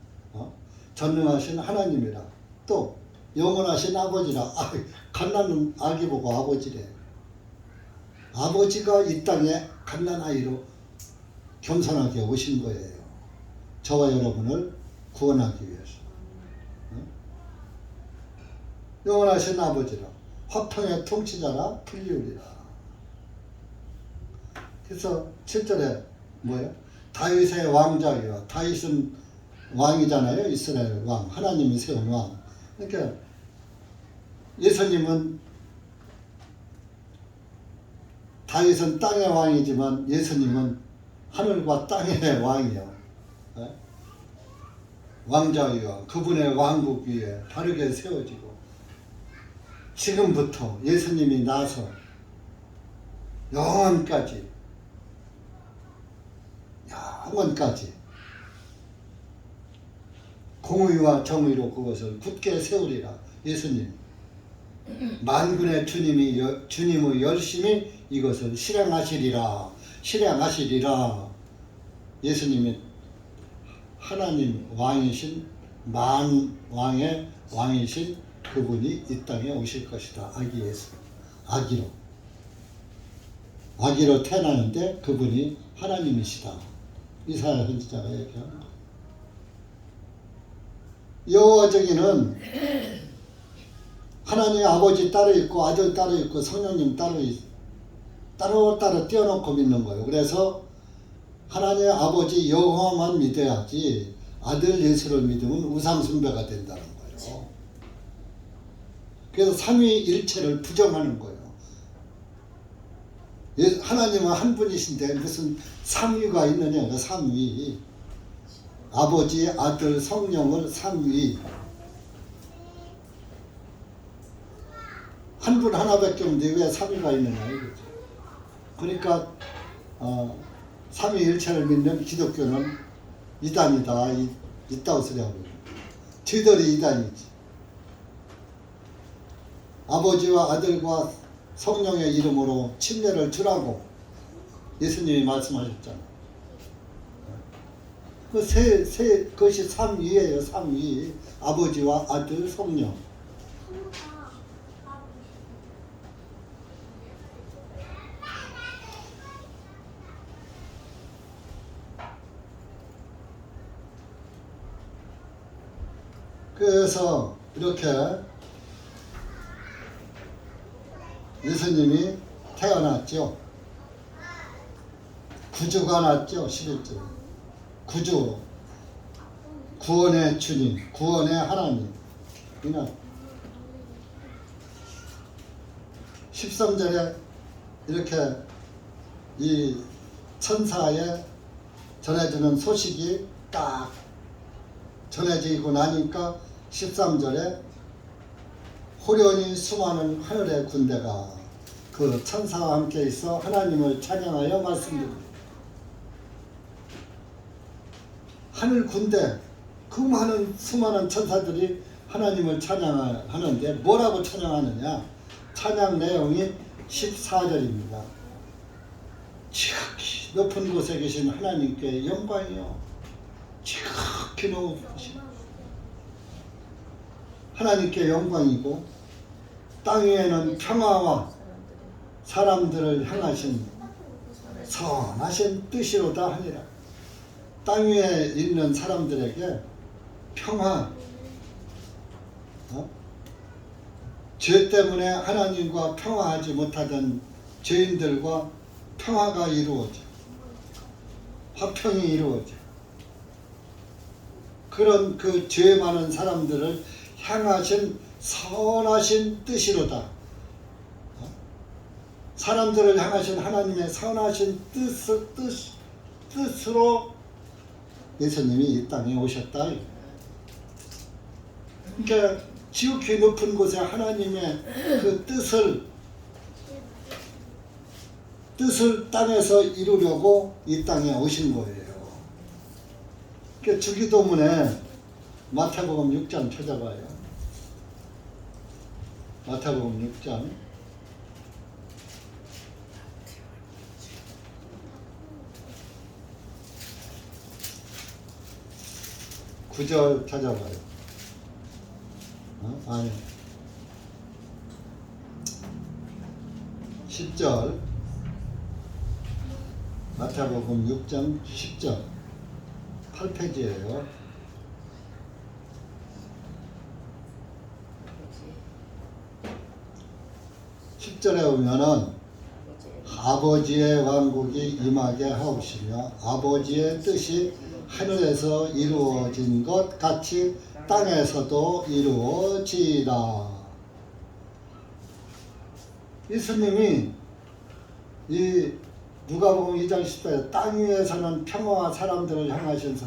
전능하신 하나님이라. 또 영원하신 아버지라. 갓난 아기 보고 아버지래. 아버지가 이 땅에 갓난 아이로 겸손하게 오신 거예요. 저와 여러분을 구원하기 위해서. 영원하신 아버지라. 화평의 통치자라 불리우리라. 그래서 7절에 뭐예요? 다윗의 왕자위와 다윗은 왕이잖아요. 이스라엘 왕. 하나님이 세운 왕. 그러니까 예수님은 다윗은 땅의 왕이지만 예수님은 하늘과 땅의 왕이요. 왕자위와 그분의 왕국 위에 바르게 세워지고 지금부터 예수님이 나서 영원까지 공의와 정의로 그것을 굳게 세우리라. 예수님 만군의 주님의 열심히 이것을 실행하시리라. 예수님이 하나님 왕이신 만왕의 왕이신 그분이 이 땅에 오실 것이다. 아기 예수. 아기로 태어나는데 그분이 하나님이시다. 이사야 선지자가 얘기하는 거예요. 여호와 저기는 하나님 아버지 따로 있고 아들 따로 있고 성령님 따로 띄워놓고 믿는 거예요. 그래서 하나님 아버지 여호와만 믿어야지 아들 예수를 믿으면 우상숭배가 된다는 거예요. 그래서 삼위일체를 부정하는 거예요. 하나님은 한 분이신데 무슨 삼위가 있느냐. 그 삼위. 아버지, 아들, 성령을 삼위. 한 분 하나밖에 없는데 왜 삼위가 있느냐 이거죠. 그러니까 삼위일체를 믿는 기독교는 이단이다. 있다고 소리하고 저희들이 이단이지. 아버지와 아들과 성령의 이름으로 침례를 주라고 예수님이 말씀하셨잖아. 그것이 삼위예요. 삼위. 아버지와 아들, 성령. 그래서 이렇게 예수님이 태어났죠. 구주가 났죠. 11절. 구주. 구원의 주님. 구원의 하나님. 13절에 이렇게 이 천사에 전해주는 소식이 딱 전해지고 나니까 13절에 호련히 수많은 하늘의 군대가 그 천사와 함께 있어 하나님을 찬양하여 말씀드립니다. 하늘 군대, 그 많은 수많은 천사들이 하나님을 찬양하는데 뭐라고 찬양하느냐? 찬양 내용이 14절입니다. 지극히 높은 곳에 계신 하나님께 영광이요. 지극히 높으신 하나님께 영광이고 땅 위에는 평화와 사람들을 향하신 선하신 뜻이로다 하니라. 땅 위에 있는 사람들에게 평화, 죄 때문에 하나님과 평화하지 못하던 죄인들과 평화가 이루어져, 화평이 이루어져. 그런 그 죄 많은 사람들을 향하신 선하신 뜻이로다. 사람들을 향하신 하나님의 선하신 뜻으로 예수님이 이 땅에 오셨다. 그러니까 지극히 높은 곳에 하나님의 그 뜻을 땅에서 이루려고 이 땅에 오신 거예요. 그러니까 주기도문에 마태복음 6장 찾아봐요. 마태복음 6장 9절 찾아봐요. 아니 10절. 마태복음 6장 10절 8페이지예요. 10절에 보면은 아버지의 왕국이 임하게 하옵시며 아버지의 뜻이 하늘에서 이루어진 것 같이 땅에서도 이루어지라. 예수님이 이 누가복음 2장 10절에 땅 위에서는 평화와 사람들을 향하셔서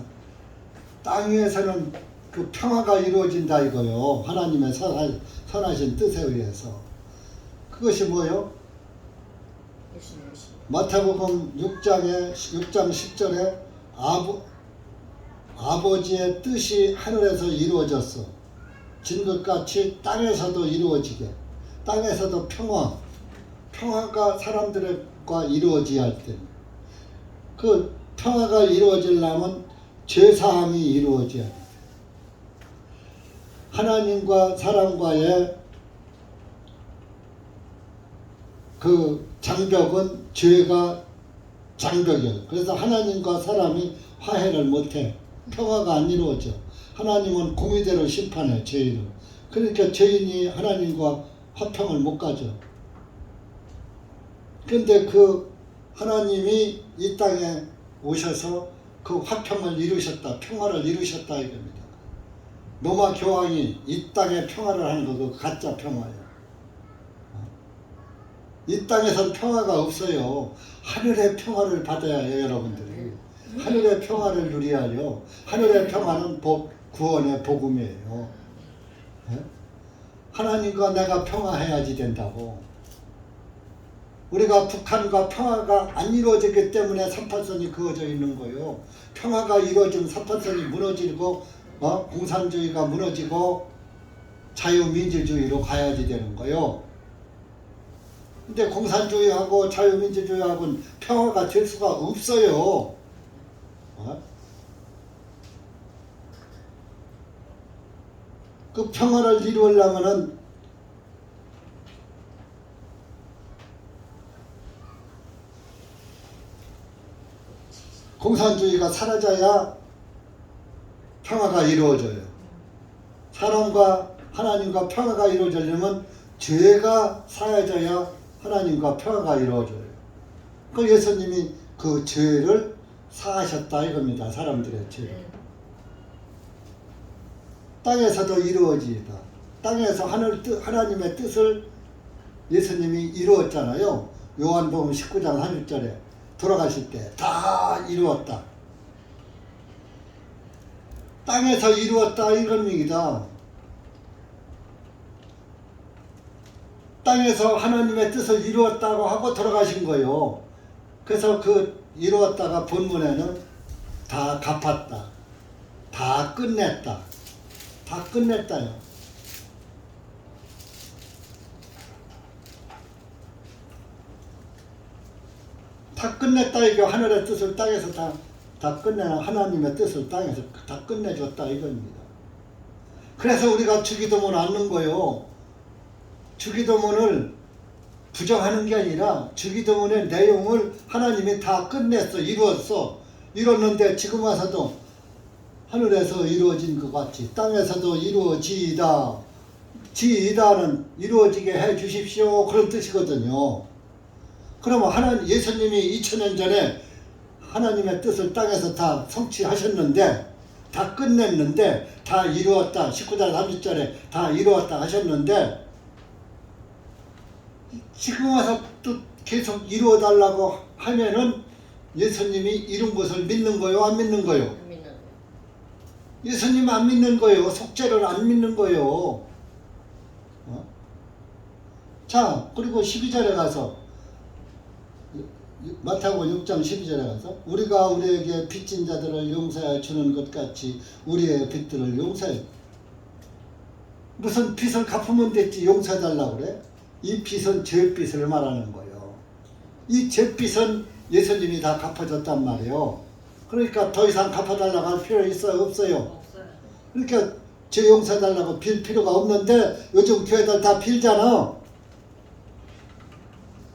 땅 위에서는 그 평화가 이루어진다 이거요. 하나님의 선하신 뜻에 의해서. 그것이 뭐요? 마태복음 6장 10절에 아버지의 뜻이 하늘에서 이루어졌어. 진 것같이 땅에서도 이루어지게. 땅에서도 평화가 사람들과 이루어져야 할 때. 그 평화가 이루어지려면 죄사함이 이루어져야 돼. 하나님과 사람과의 그 장벽은 죄가 장벽이에요. 그래서 하나님과 사람이 화해를 못해. 평화가 안 이루어져. 하나님은 공의대로 심판해 죄인을. 그러니까 죄인이 하나님과 화평을 못 가져. 그런데 그 하나님이 이 땅에 오셔서 그 화평을 이루셨다, 평화를 이루셨다 이겁니다. 로마 교황이 이 땅에 평화를 하는 거 그 가짜 평화예요. 이 땅에선 평화가 없어요. 하늘의 평화를 받아야 해요, 여러분들이. 하늘의 평화를 누리하려. 하늘의 평화는 구원의 복음이에요. 하나님과 내가 평화해야지 된다고. 우리가 북한과 평화가 안 이루어지기 때문에 3·8선이 그어져 있는 거예요. 평화가 이루어지면 3·8선이 무너지고 공산주의가 무너지고 자유민주주의로 가야지 되는 거예요. 근데 공산주의하고 자유민주주의하고는 평화가 될 수가 없어요. 그 평화를 이루려면은 공산주의가 사라져야 평화가 이루어져요. 사람과 하나님과 평화가 이루어지려면 죄가 사해져야 하나님과 평화가 이루어져요. 그 예수님이 그 죄를 사하셨다 이겁니다. 사람들의 죄를. 땅에서도 이루어지다. 땅에서 하나님의 뜻을 예수님이 이루었잖아요. 요한복음 19장 30절에 돌아가실 때 다 이루었다. 땅에서 이루었다 이런 얘기다. 땅에서 하나님의 뜻을 이루었다고 하고 돌아가신 거예요. 그래서 그 이루었다가 본문에는 다 갚았다. 다 끝냈다. 다 끝냈다요. 다 끝냈다 이게 하늘의 뜻을 땅에서 다 끝내는 하나님의 뜻을 땅에서 다 끝내줬다 이겁니다. 그래서 우리가 주기도문 앉는 거요. 주기도문을 부정하는 게 아니라 주기도문의 내용을 하나님이 다 끝냈어. 이뤘는데 지금 와서도 하늘에서 이루어진 것 같이 땅에서도 이루어지이다. 지이다는 이루어지게 해 주십시오. 그런 뜻이거든요. 그러면 예수님이 2000년 전에 하나님의 뜻을 땅에서 다 성취하셨는데 다 끝냈는데 다 이루었다. 19장 30절에 다 이루었다 하셨는데 지금 와서 또 계속 이루어달라고 하면은 예수님이 이룬 것을 믿는 거예요? 안 믿는 거예요? 안 믿는 거예요. 예수님 안 믿는 거예요. 속죄를 안 믿는 거예요. 자, 그리고 12절에 가서 마태복음 6장 12절에 가서 우리가 우리에게 빚진 자들을 용서해 주는 것 같이 우리의 빚들을 용서해. 무슨 빚을 갚으면 됐지 용서해달라고 그래? 이 빚은 죄빚을 말하는 거예요. 이 죄빚은 예수님이 다 갚아줬단 말이에요. 그러니까 더 이상 갚아달라고 할 필요 있어요? 없어요? 그러니까 죄 용서해달라고 빌 필요가 없는데 요즘 교회들 다 빌잖아.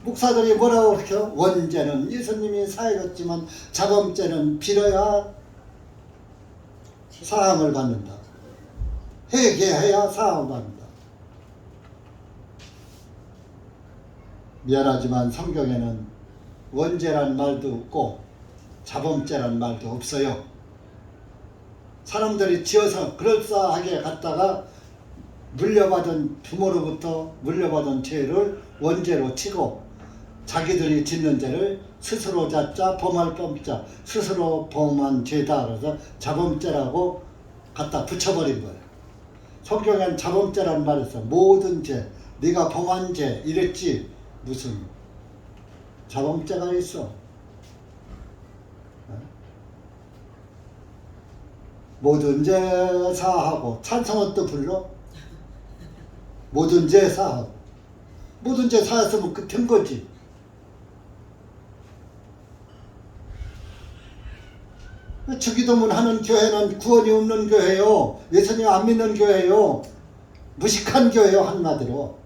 목사들이 뭐라고 그래요? 원죄는 예수님이 사해줬지만 자범죄는 빌어야 사함을 받는다. 회개해야 사함을 받는다. 미안하지만 성경에는 원죄란 말도 없고 자범죄란 말도 없어요. 사람들이 지어서 그럴싸하게 갖다가 부모로부터 물려받은 죄를 원죄로 치고 자기들이 짓는 죄를 스스로 잣자 범할 범자 스스로 범한 죄다 그래서 자범죄라고 갖다 붙여버린 거예요. 성경엔 자범죄라는 말이 있어. 모든 죄, 네가 범한 죄 이랬지 무슨 자범죄가 있어. 모든 죄 사하고 찬송은 또 불러? 모든 죄 사하고 모든 죄 사했으면 그 된 거지. 주기도문 하는 교회는 구원이 없는 교회요. 예수님 안 믿는 교회요. 무식한 교회요. 한마디로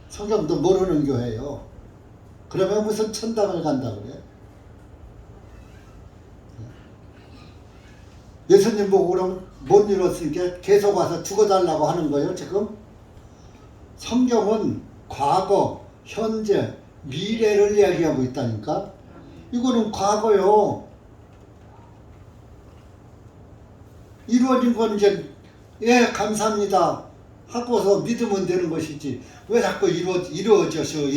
성경도 모르는 교회요. 그러면 무슨 천당을 간다 그래? 예수님 보고 그럼 못 이뤘으니까 계속 와서 죽어달라고 하는 거예요, 지금? 성경은 과거, 현재, 미래를 이야기하고 있다니까? 이거는 과거요. 이루어진 건 이제, 예, 감사합니다 하고서 믿으면 되는 것이지. 왜 자꾸 이루어져서.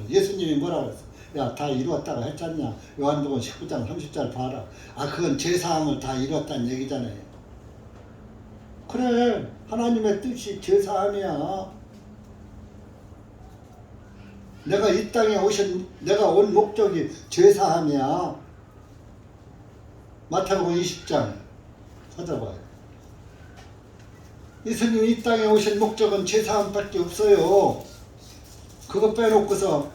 예수님이 뭐라 그랬어? 야, 다 이루었다고 했잖냐. 요한복음 19장 30절 봐라. 아, 그건 제사함을 다 이뤘다는 얘기잖아요. 그래, 하나님의 뜻이 제사함이야. 내가 이 땅에 내가 온 목적이 제사함이야. 마태복음 20장 찾아봐요. 예수님이 이 땅에 오신 목적은 제사함밖에 없어요. 그거 빼놓고서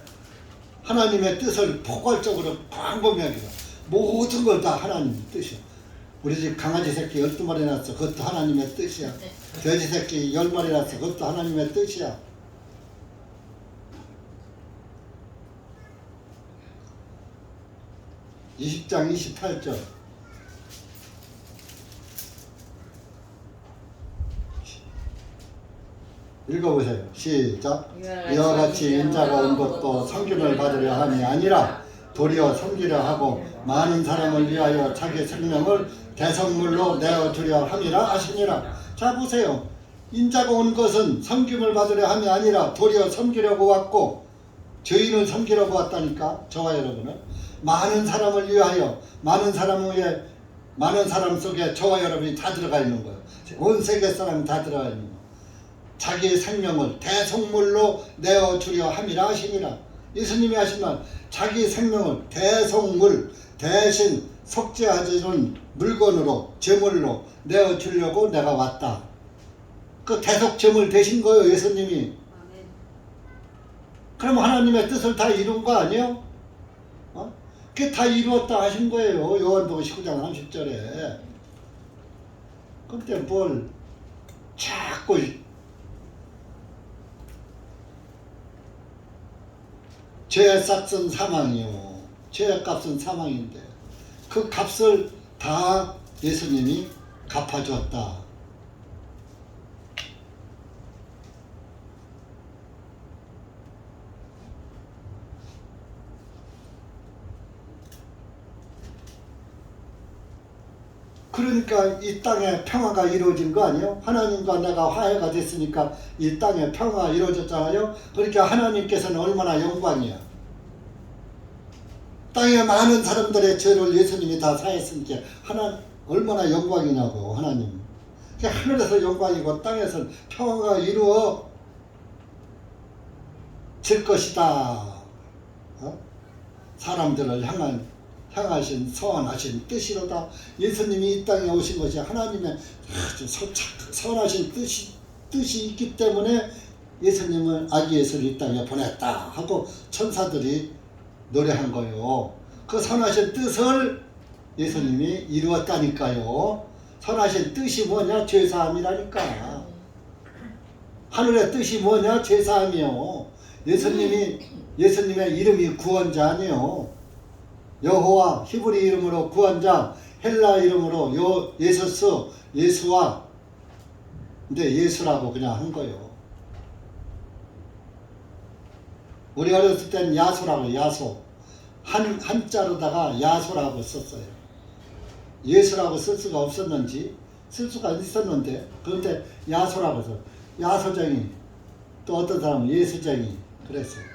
하나님의 뜻을 포괄적으로 광범위하게 모든 걸 다 하나님의 뜻이야. 우리 집 강아지 새끼 12마리 낳았어. 그것도 하나님의 뜻이야. 돼지 새끼 10마리 낳았어. 그것도 하나님의 뜻이야. (20장 28절) 읽어보세요. 시작. 이와 같이 인자가 온 것도 섬김을 받으려 함이 아니라 도리어 섬기려 하고 많은 사람을 위하여 자기 생명을 대성물로 내어주려 함이라 하시니라. 자, 보세요. 인자가 온 것은 섬김을 받으려 함이 아니라 도리어 섬기려고 왔고, 저희는 섬기려고 왔다니까. 저와 여러분은 많은 사람을 위하여, 많은 사람 속에 저와 여러분이 다 들어가 있는 거예요. 온 세계 사람이 다 들어가 있는 거예요. 자기의 생명을 대속물로 내어주려 함이라 하시니라. 예수님이 하신 말, 자기 생명을 대속물, 대신 속죄하지는 물건으로, 제물로 내어주려고 내가 왔다. 그 대속제물 되신 거예요, 예수님이. 그럼 하나님의 뜻을 다 이룬 거 아니에요? 그게 다 이루었다 하신 거예요. 요한복음 19장 30절에. 근데 뭘 자꾸 죄의 싹은 사망이요. 죄의 값은 사망인데 그 값을 다 예수님이 갚아주었다. 그러니까 이 땅에 평화가 이루어진 거 아니에요? 하나님과 내가 화해가 됐으니까 이 땅에 평화가 이루어졌잖아요. 그러니까 하나님께서는 얼마나 영광이야. 땅에 많은 사람들의 죄를 예수님이 다 사했으니까 얼마나 영광이냐고. 하나님. 그러니까 하늘에서 영광이고 땅에서 평화가 이루어질 것이다. 사람들을 향하신 선하신 뜻이로다. 예수님이 이 땅에 오신 것이 하나님의 아주 선하신 뜻이 있기 때문에 예수님을 아기 예수를 이 땅에 보냈다 하고 천사들이 노래한 거예요. 그 선하신 뜻을 예수님이 이루었다니까요. 선하신 뜻이 뭐냐? 죄사함이라니까. 하늘의 뜻이 뭐냐? 죄사함이요. 예수님의 이름이 구원자 아니에요. 여호와 히브리 이름으로 구원자, 헬라 이름으로 예수와 근데 예수라고 그냥 한 거예요. 우리 어렸을 땐 야소라고. 야소 한자로다가 야소라고 썼어요. 예수라고 쓸 수가 없었는지 쓸 수가 있었는데 그런데 야소라고 해서 야소쟁이, 또 어떤 사람은 예수쟁이 그랬어요.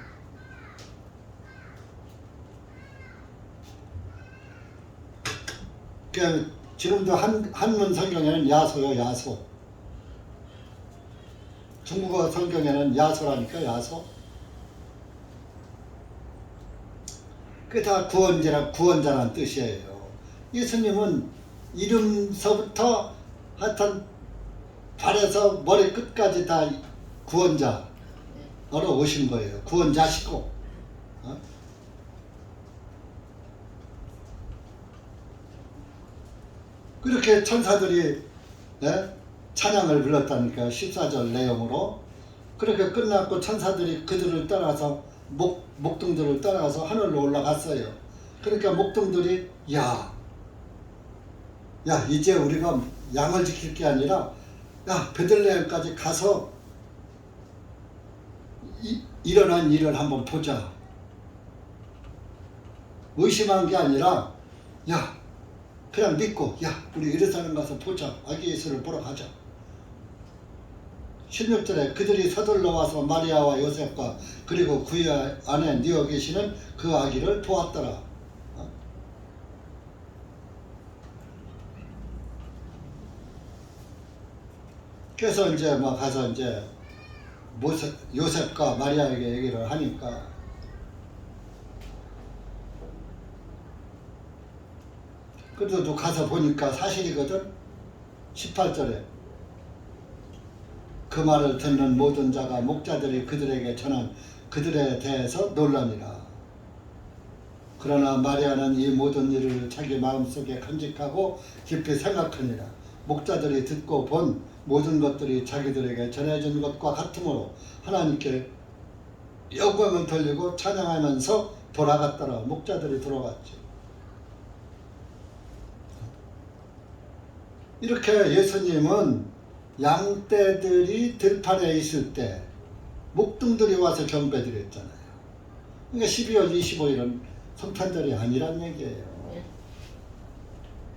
그러니까 지금도 한문 성경에는 야소요. 야소. 중국어 성경에는 야소라니까. 야소. 그게 다 구원자란 뜻이에요. 예수님은 이름서부터 하여튼 발에서 머리 끝까지 다 구원자로 오신 거예요. 구원자시고. 그렇게 천사들이 찬양을 불렀다니까. 14절 내용으로. 그렇게 끝났고 천사들이 그들을 따라서 목동들을 따라서 하늘로 올라갔어요. 그러니까 목동들이 야 이제 우리가 양을 지킬 게 아니라 야 베들레헴까지 가서 일어난 일을 한번 보자. 의심한 게 아니라 야 그냥 믿고 야 우리 예루살렘 가서 보자. 아기 예수를 보러 가자. 16절에 그들이 서둘러 와서 마리아와 요셉과 그리고 그의 아내 누워 계시는 그 아기를 보았더라. 그래서 이제 막 가서 이제 요셉과 마리아에게 얘기를 하니까 그래도 가서 보니까 사실이거든. 18절에 그 말을 듣는 모든 자가 목자들이 그들에게 전한 그들에 대해서 놀라니라. 그러나 마리아는 이 모든 일을 자기 마음속에 간직하고 깊이 생각하니라. 목자들이 듣고 본 모든 것들이 자기들에게 전해진 것과 같으므로 하나님께 영광을 돌리고 찬양하면서 돌아갔더라. 목자들이 돌아갔지. 이렇게 예수님은 양떼들이 들판에 있을 때 목동들이 와서 경배드렸잖아요. 그러니까 12월 25일은 성탄절이 아니란 얘기예요.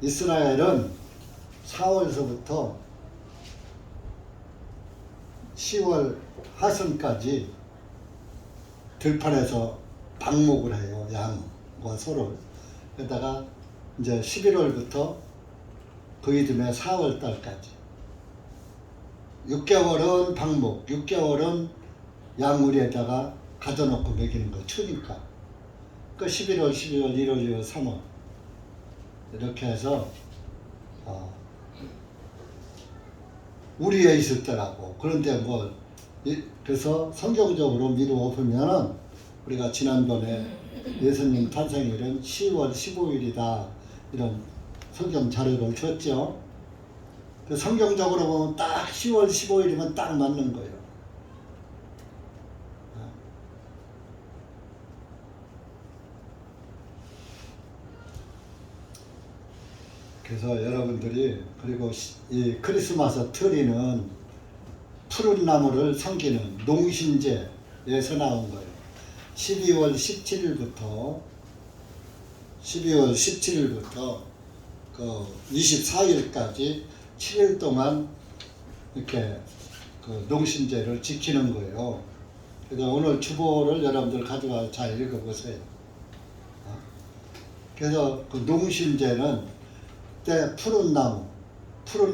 이스라엘은 4월서부터 10월 하순까지 들판에서 방목을 해요. 양과 소를. 그러다가 이제 11월부터 그 이듬해 4월 달까지 6개월은 방목, 6개월은 양우리에다가 가둬놓고 먹이는 거 추니까. 그 11월, 12월, 1월, 2월, 3월 이렇게 해서 우리에 있을 때라고. 그런데 뭐 그래서 성경적으로 미루어 보면은 우리가 지난번에 예수님 탄생일은 10월 15일이다 이런 성경 자료를 줬죠. 그 성경적으로 보면 딱 10월 15일이면 딱 맞는 거예요. 그래서 여러분들이 그리고 이 크리스마스 트리는 푸른 나무를 섬기는 농신제에서 나온 거예요. 12월 17일부터 그 24일까지 7일 동안 이렇게 그 농신제를 지키는 거예요. 그래서 오늘 주보를 여러분들 가져와 잘 읽어보세요. 그래서 그 농신제는 때 푸른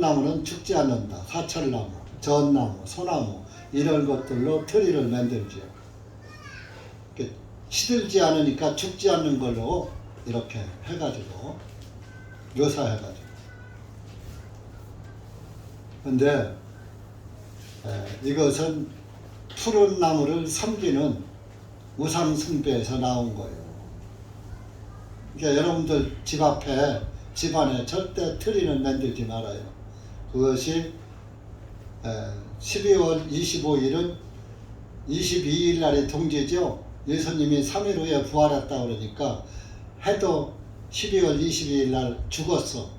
나무는 죽지 않는다. 사철나무, 전나무, 소나무 이런 것들로 트리를 만들죠. 시들지 않으니까 죽지 않는 걸로 이렇게 해가지고 묘사해가지고. 근데 이것은 푸른 나무를 섬기는 우상 숭배에서 나온 거예요. 그러니까 여러분들 집안에 절대 트리는 만들지 말아요. 그것이 12월 25일은 22일 날이 동지죠. 예수님이 3일 후에 부활했다 그러니까 해도 12월 22일 날 죽었어.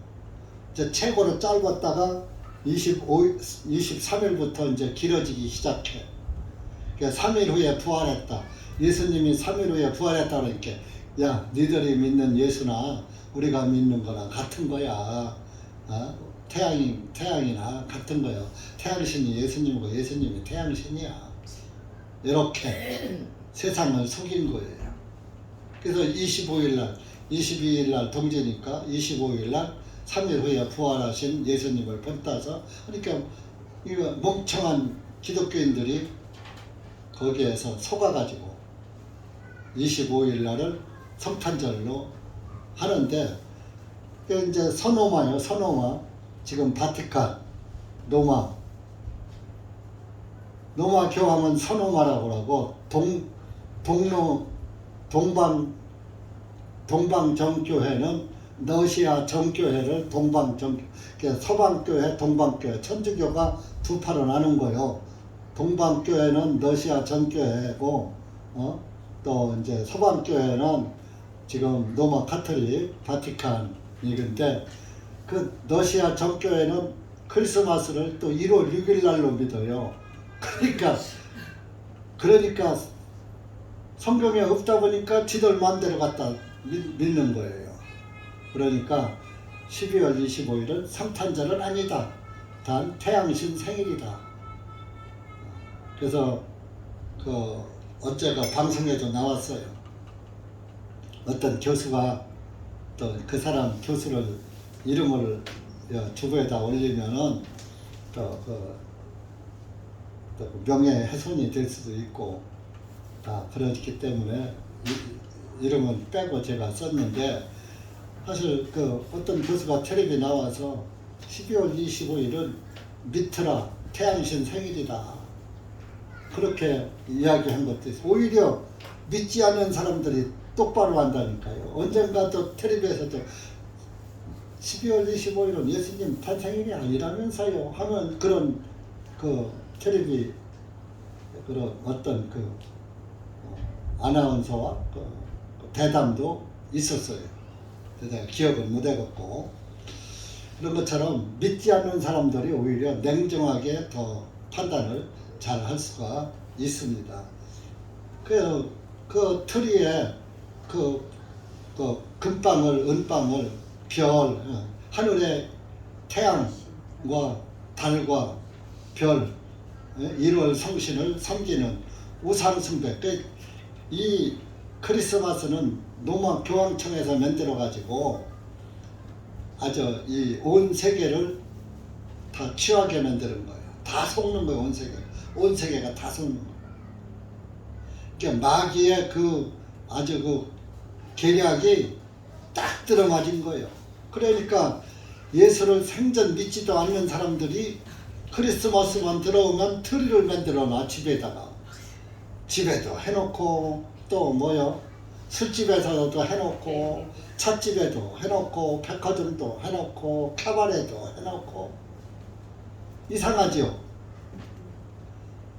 이제 최고로 짧았다가 23일부터 이제 길어지기 시작해. 그러니까 3일 후에 부활했다. 예수님이 3일 후에 부활했다 그러니까 야, 니들이 믿는 예수나 우리가 믿는 거랑 같은 거야. 태양이나 같은 거예요. 태양신이 예수님이고 예수님이 태양신이야. 이렇게 세상을 속인 거예요. 그래서 22일 날 동지니까 25일 날 3일 후에 부활하신 예수님을 본따서 그러니까 이거 멍청한 기독교인들이 거기에서 속아가지고 25일 날을 성탄절로 하는데 이제 서노마 지금 바티칸 로마 교황은 서노마라고 하고 동방정교회는 러시아 정교회를 서방교회 동방교회 천주교가 두 파로 나눈 거예요. 동방교회는 러시아 정교회고 또 이제 서방교회는 지금 로마 카톨릭 바티칸이근데 그 러시아 정교회는 크리스마스를 또 1월 6일 날로 믿어요. 그러니까 성경에 없다 보니까 지들 마음대로 갖다 믿는 거예요. 그러니까 12월 25일은 성탄절은 아니다. 단 태양신 생일이다. 그래서 그 어제가 방송에도 나왔어요. 어떤 교수가 또 그 사람 교수를 이름을 주부에다 올리면은 또 명예훼손이 될 수도 있고 다 그렇기 때문에 이름은 빼고 제가 썼는데, 사실 그 어떤 교수가 텔레비 나와서 12월 25일은 미트라 태양신 생일이다 그렇게 이야기한 것도 있어요. 오히려 믿지 않는 사람들이 똑바로 한다니까요. 언젠가 또 텔레비에서도 12월 25일은 예수님 탄생일이 아니라면서요 하면 그런 그 텔레비 그런 어떤 그 아나운서와 그 대담도 있었어요. 내가 기억은 못해갖고. 그런 것처럼 믿지 않는 사람들이 오히려 냉정하게 더 판단을 잘 할 수가 있습니다. 그래서 그 트리에 그 금방울, 은방울, 별, 하늘의 태양과 달과 별, 1월 성신을 섬기는 우상숭배. 이 크리스마스는 로마 교황청에서 만들어 가지고 아주 이 온 세계를 다 취하게 만드는 거예요. 다 속는 거예요. 온 세계가 다 속는 거예요. 그러니까 마귀의 그 아주 그 계략이 딱 들어맞은 거예요. 그러니까 예수를 생전 믿지도 않는 사람들이 크리스마스만 들어오면 트리를 만들어 놔. 집에도 해놓고 또 뭐요, 술집에서도 해놓고 찻집에도 해놓고 백화점도 해놓고 카바레도 해놓고. 이상하죠.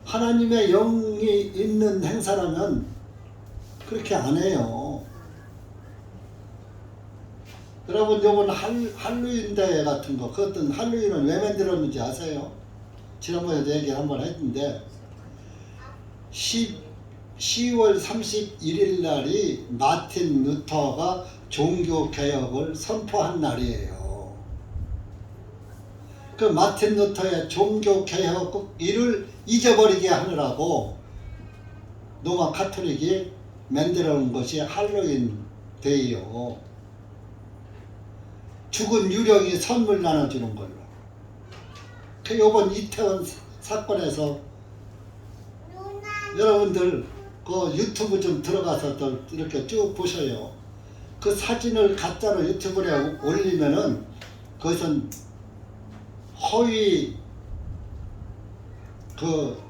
하나님의 영이 있는 행사라면 그렇게 안 해요. 여러분, 요번 할로윈 대회 같은 거, 그것도 할로윈은 왜 만들었는지 아세요? 지난번에도 얘기 한번 했는데 10월 31일 날이 마틴 루터가 종교개혁을 선포한 날이에요. 그 마틴 루터의 종교개혁 일을 잊어버리게 하느라고 로마 카톨릭이 만들어 놓은 것이 할로윈 데이요. 죽은 유령이 선물 나눠주는 걸로. 그 요번 이태원 사건에서 여러분들 그 유튜브 좀 들어가서 또 이렇게 쭉 보셔요. 그 사진을 가짜로 유튜브에 올리면은 그것은 허위 그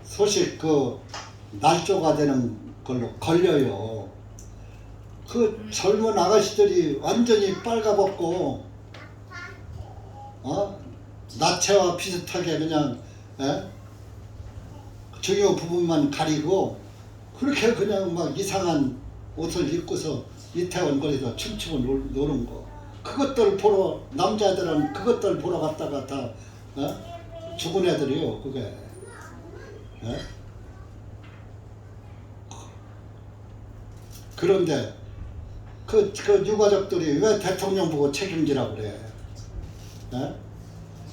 소식 그 날조가 되는 걸로 걸려요. 그 젊은 아가씨들이 완전히 빨가벗고 나체와 비슷하게 그냥 중요 부분만 가리고 그렇게 그냥 막 이상한 옷을 입고서 이태원 거리에서 춤추고 노는 거. 그것들 보러, 남자들은 그것들 보러 갔다가 다 죽은 애들이요 그게. 그런데 그 유가족들이 왜 대통령 보고 책임지라고 그래?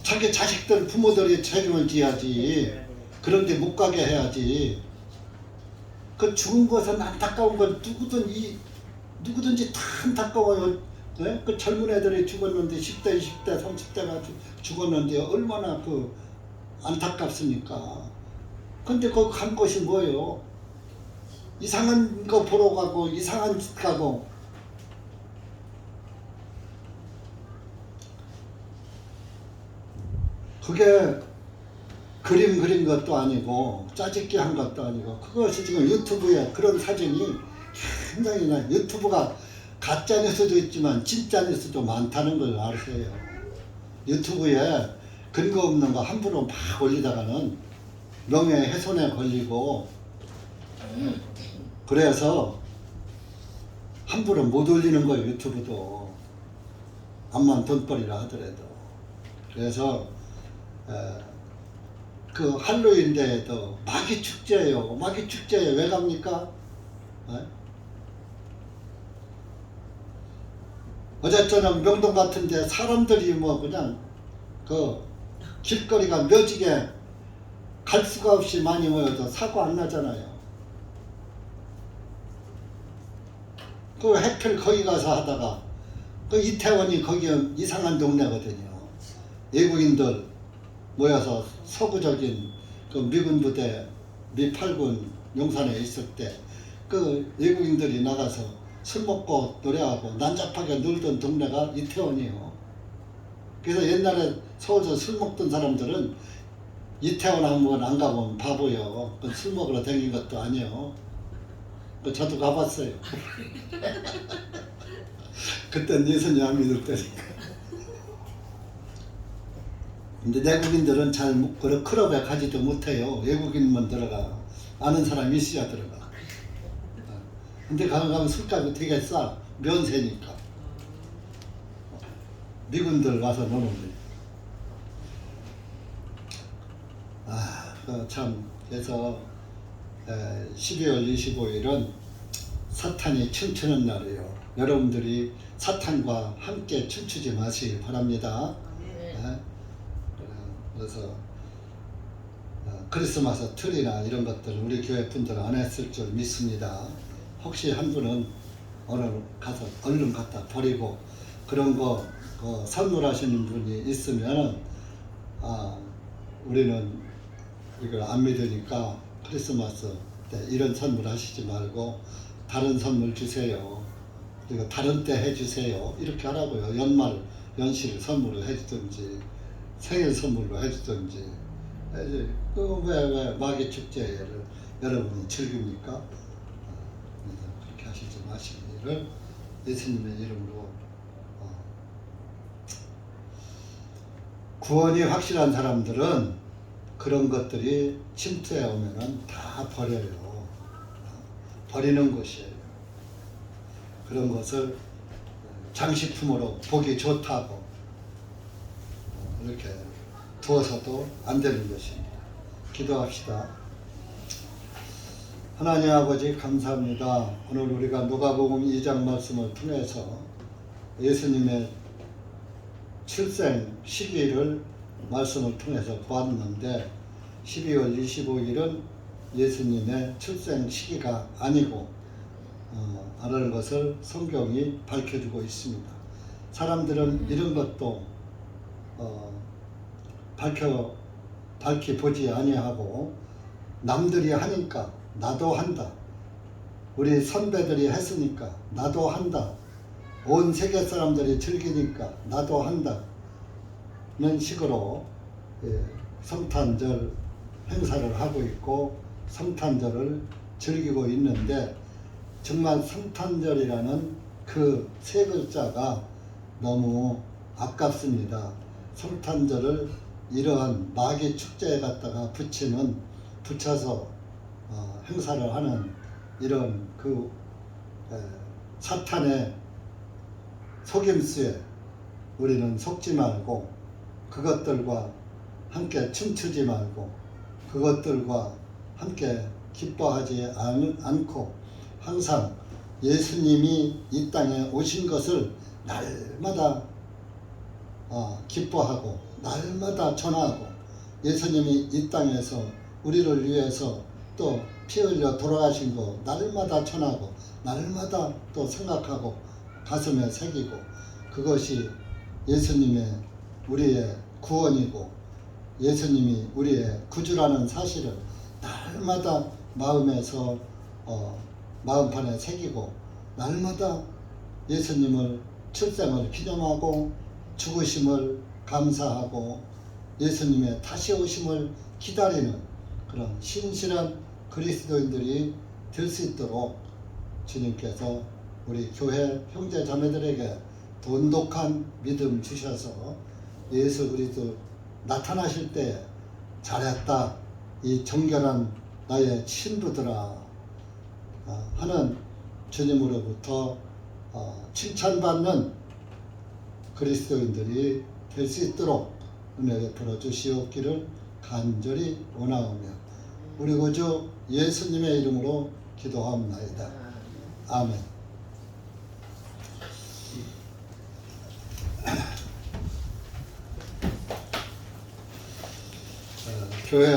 자기 자식들 부모들이 책임을 져야지. 그런데 못 가게 해야지. 그 죽은 것은 안타까운 건 누구든지 다 안타까워요. 그 젊은 애들이 죽었는데 10대, 20대, 30대가 죽었는데 얼마나 그 안타깝습니까? 근데 그 간 것이 뭐예요? 이상한 거 보러 가고 이상한 짓 가고. 그게 그림 그린 것도 아니고 짜집기 한 것도 아니고, 그것이 지금 유튜브에 그런 사진이 굉장히 유튜브가 가짜 뉴스도 있지만 진짜 뉴스도 많다는 걸 아세요. 유튜브에 근거 없는 거 함부로 막 올리다가는 명예훼손에 걸리고, 그래서 함부로 못 올리는 거예요. 유튜브도 암만 돈벌이라 하더라도. 그래서 그 할로윈데에도 마귀 축제예요. 마귀 축제에 왜 갑니까? 어제처럼 명동 같은데 사람들이 뭐 그냥 그 길거리가 묘지게 갈 수가 없이 많이 모여서 사고 안 나잖아요. 그 해필 거기 가서 하다가 그 이태원이 거기 이상한 동네거든요. 외국인들 모여서 서구적인 그 미군 부대 미 8군 용산에 있을 때 그 외국인들이 나가서 술 먹고 노래하고 난잡하게 놀던 동네가 이태원이에요. 그래서 옛날에 서울에서 술 먹던 사람들은 이태원 한번 안 가보면 바보요. 술 먹으러 다닌 것도 아니에요. 저도 가봤어요. 그땐 예수님 안 믿을 때니까. 근데 내국인들은 잘 그런 클럽에 가지도 못해요. 외국인만 들어가. 아는 사람이 있어야 들어가. 근데 가면 술값이 되게 싸. 면세니까. 미군들 와서 노는데. 참. 그래서 12월 25일은 사탄이 춤추는 날이에요. 여러분들이 사탄과 함께 춤추지 마시길 바랍니다. 그래서 크리스마스 트리나 이런 것들 우리 교회 분들은 안 했을 줄 믿습니다. 혹시 한 분은 오늘 가서 얼른 갖다 버리고 그런 거 선물하시는 분이 있으면 우리는 이걸 안 믿으니까 크리스마스 때 이런 선물 하시지 말고 다른 선물 주세요. 그리고 다른 때 해주세요. 이렇게 하라고요. 연말 연시를 선물로 해주든지 생일 선물로 해주든지. 왜 마귀 축제를 여러분이 즐깁니까? 그렇게 하시지 마시기를 예수님의 이름으로. 구원이 확실한 사람들은 그런 것들이 침투해 오면은 다 버려요. 버리는 것이에요. 그런 것을 장식품으로 보기 좋다고 이렇게 두어서도 안 되는 것입니다. 기도합시다. 하나님 아버지 감사합니다. 오늘 우리가 누가복음 2장 말씀을 통해서 예수님의 출생 시기를 말씀을 통해서 보았는데 12월 25일은 예수님의 출생 시기가 아니고 라는 것을 성경이 밝혀주고 있습니다. 사람들은 이런 것도 밝히 보지 아니하고 남들이 하니까 나도 한다. 우리 선배들이 했으니까 나도 한다. 온 세계 사람들이 즐기니까 나도 한다. 는 식으로 성탄절 행사를 하고 있고 성탄절을 즐기고 있는데 정말 성탄절이라는 그 세 글자가 너무 아깝습니다. 성탄절을 이러한 마귀 축제에 갖다가 붙여서 행사를 하는 이런 그 사탄의 속임수에 우리는 속지 말고 그것들과 함께 춤추지 말고 그것들과 함께 기뻐하지 않고 항상 예수님이 이 땅에 오신 것을 날마다 기뻐하고 날마다 전하고 예수님이 이 땅에서 우리를 위해서 또 피 흘려 돌아가신 거 날마다 전하고 날마다 또 생각하고 가슴에 새기고 그것이 예수님의 우리의 구원이고 예수님이 우리의 구주라는 사실을 날마다 마음에서 마음판에 새기고 날마다 예수님을 출생을 기념하고 죽으심을 감사하고 예수님의 다시 오심을 기다리는 그런 신실한 그리스도인들이 될 수 있도록 주님께서 우리 교회 형제 자매들에게 돈독한 믿음 주셔서 예수 그리스도 나타나실 때 잘했다 이 정결한 나의 신부들아 하는 주님으로부터 칭찬받는 그리스도인들이 될 수 있도록 은혜 베풀어 주시옵기를 간절히 원하오며 우리 구주 예수님의 이름으로 기도합나이다. 아멘. 교회